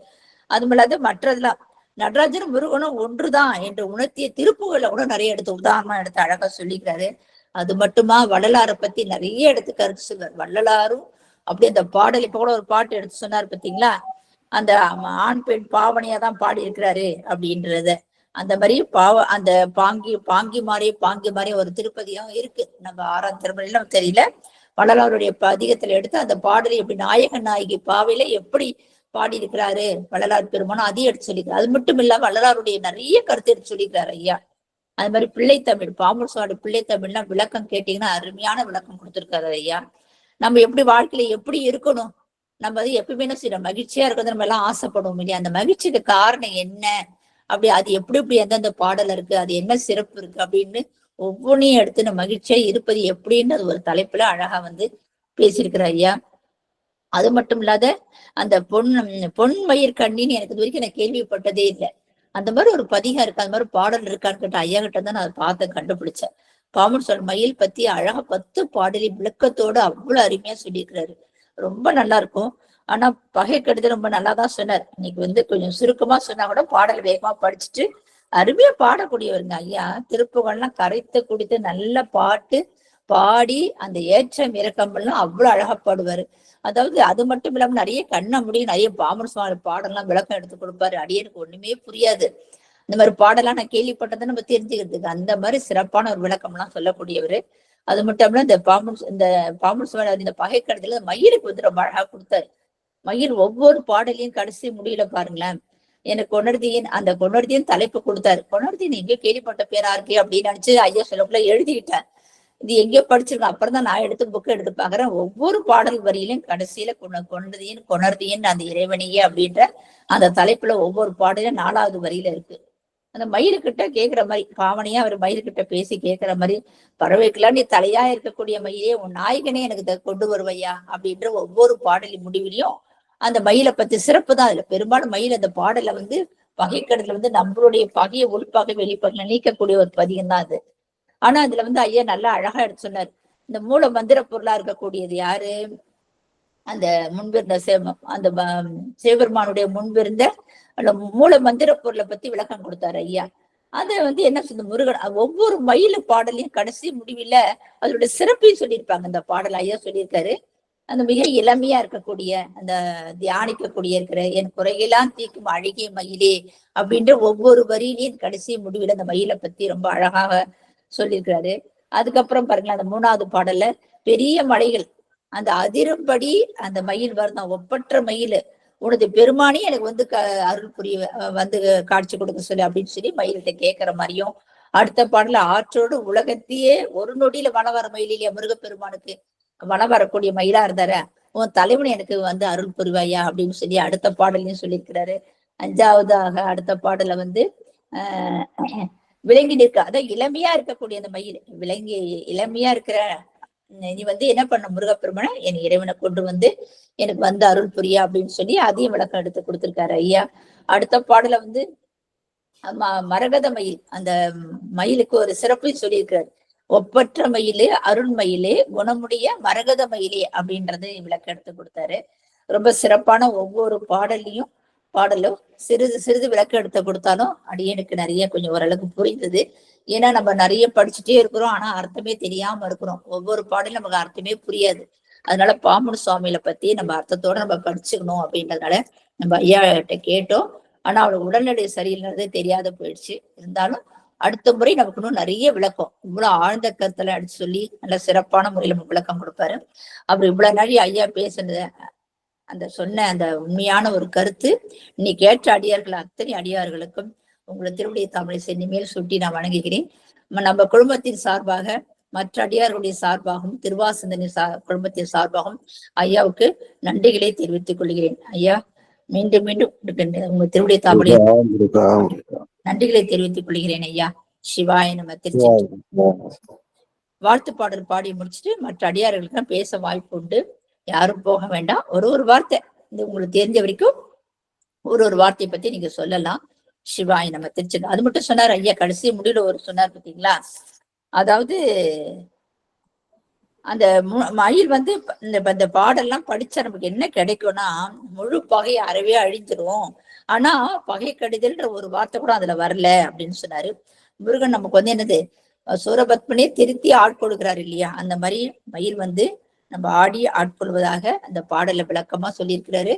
Speaker 2: அது இல்லாத மற்றதெல்லாம் நடராஜனும் முருகனும் ஒன்றுதான் என்று உணர்த்திய திருப்புகளை கூட நிறைய எடுத்து உதாரணமா எடுத்து அழகா சொல்லிக்கிறாரு. அது மட்டுமா வள்ளலாரை பத்தி நிறைய எடுத்து கருத்து சொல்வார். வள்ளலாரும் அப்படி அந்த பாடல், இப்ப கூட ஒரு பாட்டு எடுத்து சொன்னார் பாத்தீங்களா, அந்த ஆண் பெண் பாவனையா தான் பாடி இருக்கிறாரு அப்படின்றத. அந்த மாதிரி அந்த பாங்கி மாறி ஒரு திருப்பதியும் இருக்கு. நம்ம 6ஆம் திருமலையில தெரியல, வள்ளலாருடைய பதிகத்துல எடுத்து அந்த பாடலை எப்படி நாயகன் நாயகி பாவையில எப்படி பாடி இருக்கிறாரு வள்ளலார் பெருமானும் அதையும் எடுத்து சொல்லிக்கிறார். அது மட்டும் இல்ல, வள்ளலாருடைய நிறைய கருத்து எடுத்து சொல்லிக்கிறாரு ஐயா. அது மாதிரி பிள்ளைத்தமிழ், பாம்பன் சுவாமி பிள்ளைத்தமிழ்லாம் விளக்கம் கேட்டீங்கன்னா அருமையான விளக்கம் கொடுத்திருக்காரு ஐயா. நம்ம எப்படி வாழ்க்கையில எப்படி இருக்கணும், நம்ம எப்பவுமே செய்யறோம் மகிழ்ச்சியா இருக்கிறது நம்ம எல்லாம் ஆசைப்படுவோம் இல்லையா? அந்த மகிழ்ச்சிக்கு காரணம் என்ன, அப்படி அது எப்படி எந்தெந்த பாடல் இருக்கு, அது என்ன சிறப்பு இருக்கு அப்படின்னு ஒவ்வொன்றையும் எடுத்து நம்ம மகிழ்ச்சியா இருப்பது எப்படின்னு அது ஒரு தலைப்புல அழகா பேசியிருக்கிற ஐயா. அது மட்டும் இல்லாத அந்த பொன் மயிர் கண்ணின்னு எனக்கு இது வரைக்கும் நான் கேள்விப்பட்டதே இல்லை. அந்த மாதிரி ஒரு பதிகம் இருக்கு, அந்த மாதிரி பாடல் இருக்கான்னு கேட்ட ஐயா கிட்ட தான் நான் அதை பார்த்து கண்டுபிடிச்சேன். பாம்பன் சுவாமி மயில் பத்தி அழகா 10 பாடலி விளக்கத்தோடு அவ்வளவு அருமையா சொல்லியிருக்கிறாரு. ரொம்ப நல்லா இருக்கும். ஆனா பகை கடிதம் ரொம்ப நல்லாதான் சொன்னார். இன்னைக்கு கொஞ்சம் சுருக்கமா சொன்னா கூட பாடல் வேகமா படிச்சுட்டு அருமையா பாடக்கூடியவருங்க ஐயா. திருப்புகள்லாம் கரைத்து குடித்து நல்ல பாட்டு பாடி அந்த ஏற்றம் இறக்கம்லாம் அவ்வளவு அழகா பாடுவாரு. அதாவது அது மட்டும் இல்லாம நிறைய கண்ண முடியும், நிறைய பாம்பன் சுவாமி பாடலாம் விளக்கம் எடுத்து கொடுப்பாரு. அடியனுக்கு ஒண்ணுமே புரியாது, இந்த மாதிரி பாடலாம் நான் கேள்விப்பட்டதை நம்ம தெரிஞ்சுக்கிறதுக்கு அந்த மாதிரி சிறப்பான ஒரு விளக்கம் எல்லாம் சொல்லக்கூடியவரு. அது மட்டும் இல்ல, இந்த பாம்பன் சுவாமி இந்த பகை கடிதத்துல மயிலுக்கு ரொம்ப அழகா கொடுத்தாரு. மயில் ஒவ்வொரு பாடலையும் கடைசி முடியல பாருங்களேன், எனக்கு அந்த கொணர்தியின் தலைப்பு கொடுத்தாரு. கொணர்தியின் எங்கேயோ கேள்விப்பட்ட பேரா இருக்கே அப்படின்னு நினைச்சு ஐயா சொல்லக்குள்ள எழுதிக்கிட்டேன். இது எங்கேயோ படிச்சிருக்கேன். அப்புறம் தான் நான் புக்கு எடுத்து பாக்குறேன். ஒவ்வொரு பாடல் வரியிலும் கடைசியில கொணர்தியின் அந்த இறைவனையே அப்படின்ற அந்த தலைப்புல ஒவ்வொரு பாடலும் 4வது வரியில இருக்கு. அந்த மயிலுக்கிட்ட கேட்கிற மாதிரி பாவனையா அவர் மயிலுக்கிட்ட பேசி கேட்கிற மாதிரி, பறவைக்கெல்லாம் நீ தலையா இருக்கக்கூடிய மயிலே உன் நாயகனே எனக்கு கொண்டு வருவையா அப்படின்ற ஒவ்வொரு பாடலின் முடிவிலையும் அந்த மயிலை பத்தி சிறப்பு தான். அதுல பெரும்பாலும் மயில் அந்த பாடல பகைக்கடத்துல நம்மளுடைய பகையை உள்பகை வெளிப்பகை நீக்கக்கூடிய ஒரு பதிகம் தான் அது. ஆனா அதுல ஐயா நல்லா அழகா எடுத்து சொன்னார். இந்த மூல மந்திர பொருளா இருக்கக்கூடியது யாரு, அந்த முன்பிருந்த அந்த சிவபெருமானுடைய முன்பிருந்த அந்த மூல மந்திர பொருளை பத்தி விளக்கம் கொடுத்தாரு ஐயா. அத என்ன சொல்ற முருகன் ஒவ்வொரு மயில பாடலையும் கடைசி முடிவில அதோட சிறப்பையும் சொல்லியிருப்பாங்க. அந்த பாடல் ஐயா சொல்லியிருக்காரு. அந்த மிக இளமையா இருக்கக்கூடிய அந்த தியானிக்கக்கூடிய இருக்கிற என் குறையெல்லாம் தீக்கும் அழகிய மயிலே அப்படின்ற ஒவ்வொரு வரியிலையும் கடைசி முடிவுல அந்த மயிலை பத்தி ரொம்ப அழகாக சொல்லியிருக்கிறாரு. அதுக்கப்புறம் பாருங்களேன், அந்த 3வது பாடல்ல பெரிய மலைகள் அந்த அதிரும்படி அந்த மயில் வருதான், ஒப்பற்ற மயில் உனது பெருமானி எனக்கு அருள் புரிய காட்சி கொடுக்க சொல்லி அப்படின்னு சொல்லி மயில்கிட்ட கேட்கிற மாதிரியும், அடுத்த பாடல ஆற்றோடு உலகத்தையே ஒரு நொடியில வன வர மயில் இல்லையா, முருகப்பெருமானுக்கு வனம் வரக்கூடிய மயிலா இருந்தாரு, உன் தலைவன் எனக்கு அருள் புரிவாயா அப்படின்னு சொல்லி அடுத்த பாடலையும் சொல்லியிருக்கிறாரு. 5வதாக அடுத்த பாடல விளங்கி நிற்க, அதான் இளமையா இருக்கக்கூடிய அந்த மயில் விளங்கி இளமையா இருக்கிற நீ என்ன பண்ண முருகப்பெருமான என் இறைவனை கொண்டு எனக்கு அருள் புரியா அப்படின்னு சொல்லி அதையும் விளக்கம் எடுத்து கொடுத்திருக்காரு ஐயா. அடுத்த பாடல மரகத மயில், அந்த மயிலுக்கு ஒரு சிறப்பையும் சொல்லியிருக்கிறாரு. ஒப்பற்ற மயிலே அருண் மயிலே குணமுடைய மரகத மயிலே அப்படின்றது விளக்கம் எடுத்து கொடுத்தாரு. ரொம்ப சிறப்பான ஒவ்வொரு பாடல்லையும் பாடலும் சிறிது சிறிது விளக்கம் எடுத்து கொடுத்தாலும் அடியனுக்கு நிறைய கொஞ்சம் ஓரளவுக்கு புரிந்தது. ஏன்னா நம்ம நிறைய படிச்சுட்டே இருக்கிறோம், ஆனா அர்த்தமே தெரியாம இருக்கிறோம். ஒவ்வொரு பாடலும் நமக்கு அர்த்தமே புரியாது. அதனால பாம்பன் சுவாமியில பத்தி நம்ம அர்த்தத்தோட நம்ம படிச்சுக்கணும் அப்படின்றதுனால நம்ம ஐயா கிட்ட கேட்டோம். ஆனா அவளுக்கு உடல்நிலை சரியில்லைன்றதே தெரியாத போயிடுச்சு. இருந்தாலும் அடுத்த முறை நமக்கு இன்னும் நிறைய விளக்கம், இவ்வளவு ஆழ்ந்த கருத்துல அடிச்சு சொல்லி நல்ல சிறப்பான முறையில நமக்கு விளக்கம் கொடுப்பாரு. அப்புறம் இவ்வளவு நாள் ஐயா பேசுனது அந்த சொன்ன அந்த உண்மையான ஒரு கருத்து இன்னைக்கு ஏற்ற அடியார்கள் அத்தனை அடியார்களுக்கும் உங்களை திருவடி தமிழை சென்னிமேல் சுட்டி நான் வணங்குகிறேன். நம்ம குடும்பத்தின் சார்பாக மற்ற அடியார்களுடைய சார்பாகவும் திருவாசந்தனின் குடும்பத்தின் சார்பாகவும் ஐயாவுக்கு நன்றிகளை தெரிவித்துக் கொள்கிறேன். ஐயா மீண்டும் மீண்டும் உங்க திருவடி தமிழை நன்றிகளை தெரிவித்துக் கொள்கிறேன். ஐயா சிவாய நம்ம திருச்சி வாழ்த்து பாடல் பாடி முடிச்சுட்டு மற்ற அடியார்களுக்கு பேச வாய்ப்பு உண்டு. யாரும் போக வேண்டாம். ஒரு வார்த்தை இந்த உங்களுக்கு தெரிஞ்ச வரைக்கும் ஒரு வார்த்தையை பத்தி நீங்க சொல்லலாம். சிவாய் நம்ம திருச்சி அது மட்டும் சொன்னார் ஐயா. கடைசி முடிவுல ஒரு சொன்னார் பார்த்தீங்களா, அதாவது அந்த மயில் வந்து இந்த பாடெல்லாம் படிச்சா நமக்கு என்ன கிடைக்கும்னா முழு பகை அறவே அழிஞ்சிரும். ஆனா பகை கடிதல்ன்ற ஒரு வார்த்தை கூட அதுல வரல அப்படின்னு சொன்னாரு. முருகன் நமக்கு வந்து என்னது சூரபத்மனே திருத்தி ஆட்கொள்கிறாரு இல்லையா, அந்த மாதிரி மயில் வந்து நம்ம ஆடி ஆட்கொள்வதாக அந்த பாடல விளக்கமா சொல்லியிருக்கிறாரு.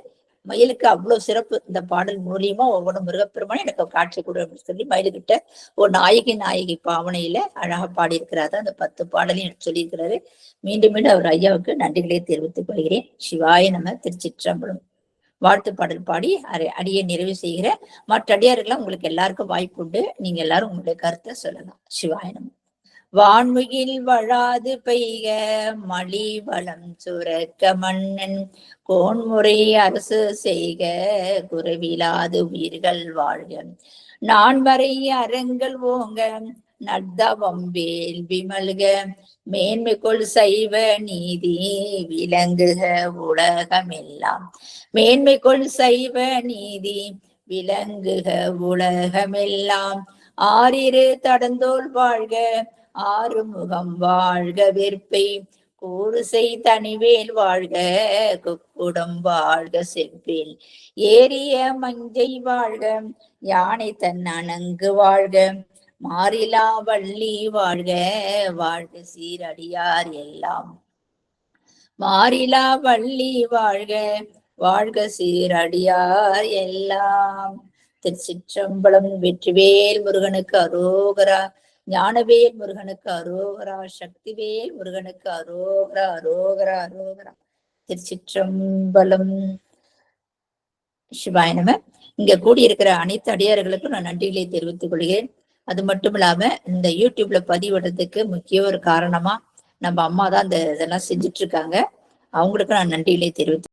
Speaker 2: மயிலுக்கு அவ்வளவு சிறப்பு. இந்த பாடல் மூலியமா ஒவ்வொரு முருகப்பெருமானும் எனக்கு காட்சி கொடு அப்படின்னு சொல்லி மயிலுக்கிட்ட ஒரு நாயகி பாவனையில அழகா பாடியிருக்கிறாரு. அந்த 10 பாடலையும் சொல்லியிருக்கிறாரு. மீண்டும் மீண்டும் அவர் ஐயாவுக்கு நன்றிகளை தெரிவித்துக் கொள்கிறேன். சிவாய நம்ம திருச்சிற்றம்பலம் வாழ்த்து பாடல் பாடி அடியை நிறைவு செய்கிற மற்ற அடியார்கள்லாம் உங்களுக்கு எல்லாருக்கும் வாய்ப்பு உண்டு. நீங்க எல்லாரும் உங்களுடைய கருத்தை சொல்லலாம். சிவாய நம்ம வான்முகில் வழாது பெய்க மலி வளம் சுரக்க மன்னன் கோன்முறை அரசு செய்க குறைவிலாது உயிர்கள் வாழ்க நான்மறை அறங்கள் ஓங்க நத்தவம் வேள்வி மல்க மேன்மைக்குள் சைவ நீதி விளங்குக உலகமெல்லாம் மேன்மைக்குள் சைவ நீதி விளங்குக உலகமெல்லாம் ஆறிரு தடந்தோள் வாழ்க ஆறுமுகம் வாழ்க வெற்பை கூறுசை தனிவேல் வாழ்க குக்குடம் வாழ்க செவ்வேல் ஏரிய மஞ்சை வாழ்க யானை தன் அணங்கு வாழ்க மாறிலா வள்ளி வாழ்க வாழ்க சீரடியார் எல்லாம் மாறிலா வள்ளி வாழ்க வாழ்க சீரடியார் எல்லாம். திருச்சிற்றம்பலம். வெற்றிவேல் முருகனுக்கு அரோகரா, ஞானவேல் முருகனுக்கு அரோகரா, சக்திவேல் முருகனுக்கு அரோகரா அரோகரா அரோகரா. திருச்சிற்றம்பலம். சிவாய நம. இங்க கூடியிருக்கிற அனைத்து அடியார்களுக்கும் நான் நன்றிகளை தெரிவித்துக் கொள்கிறேன். அது மட்டும் இல்லாம இந்த யூடியூப்ல பதிவிடுறதுக்கு முக்கிய ஒரு காரணமா நம்ம அம்மா தான் இந்த இதெல்லாம் செஞ்சுட்டு இருக்காங்க. அவங்களுக்கு நான் நன்றிகளை தெரிவித்து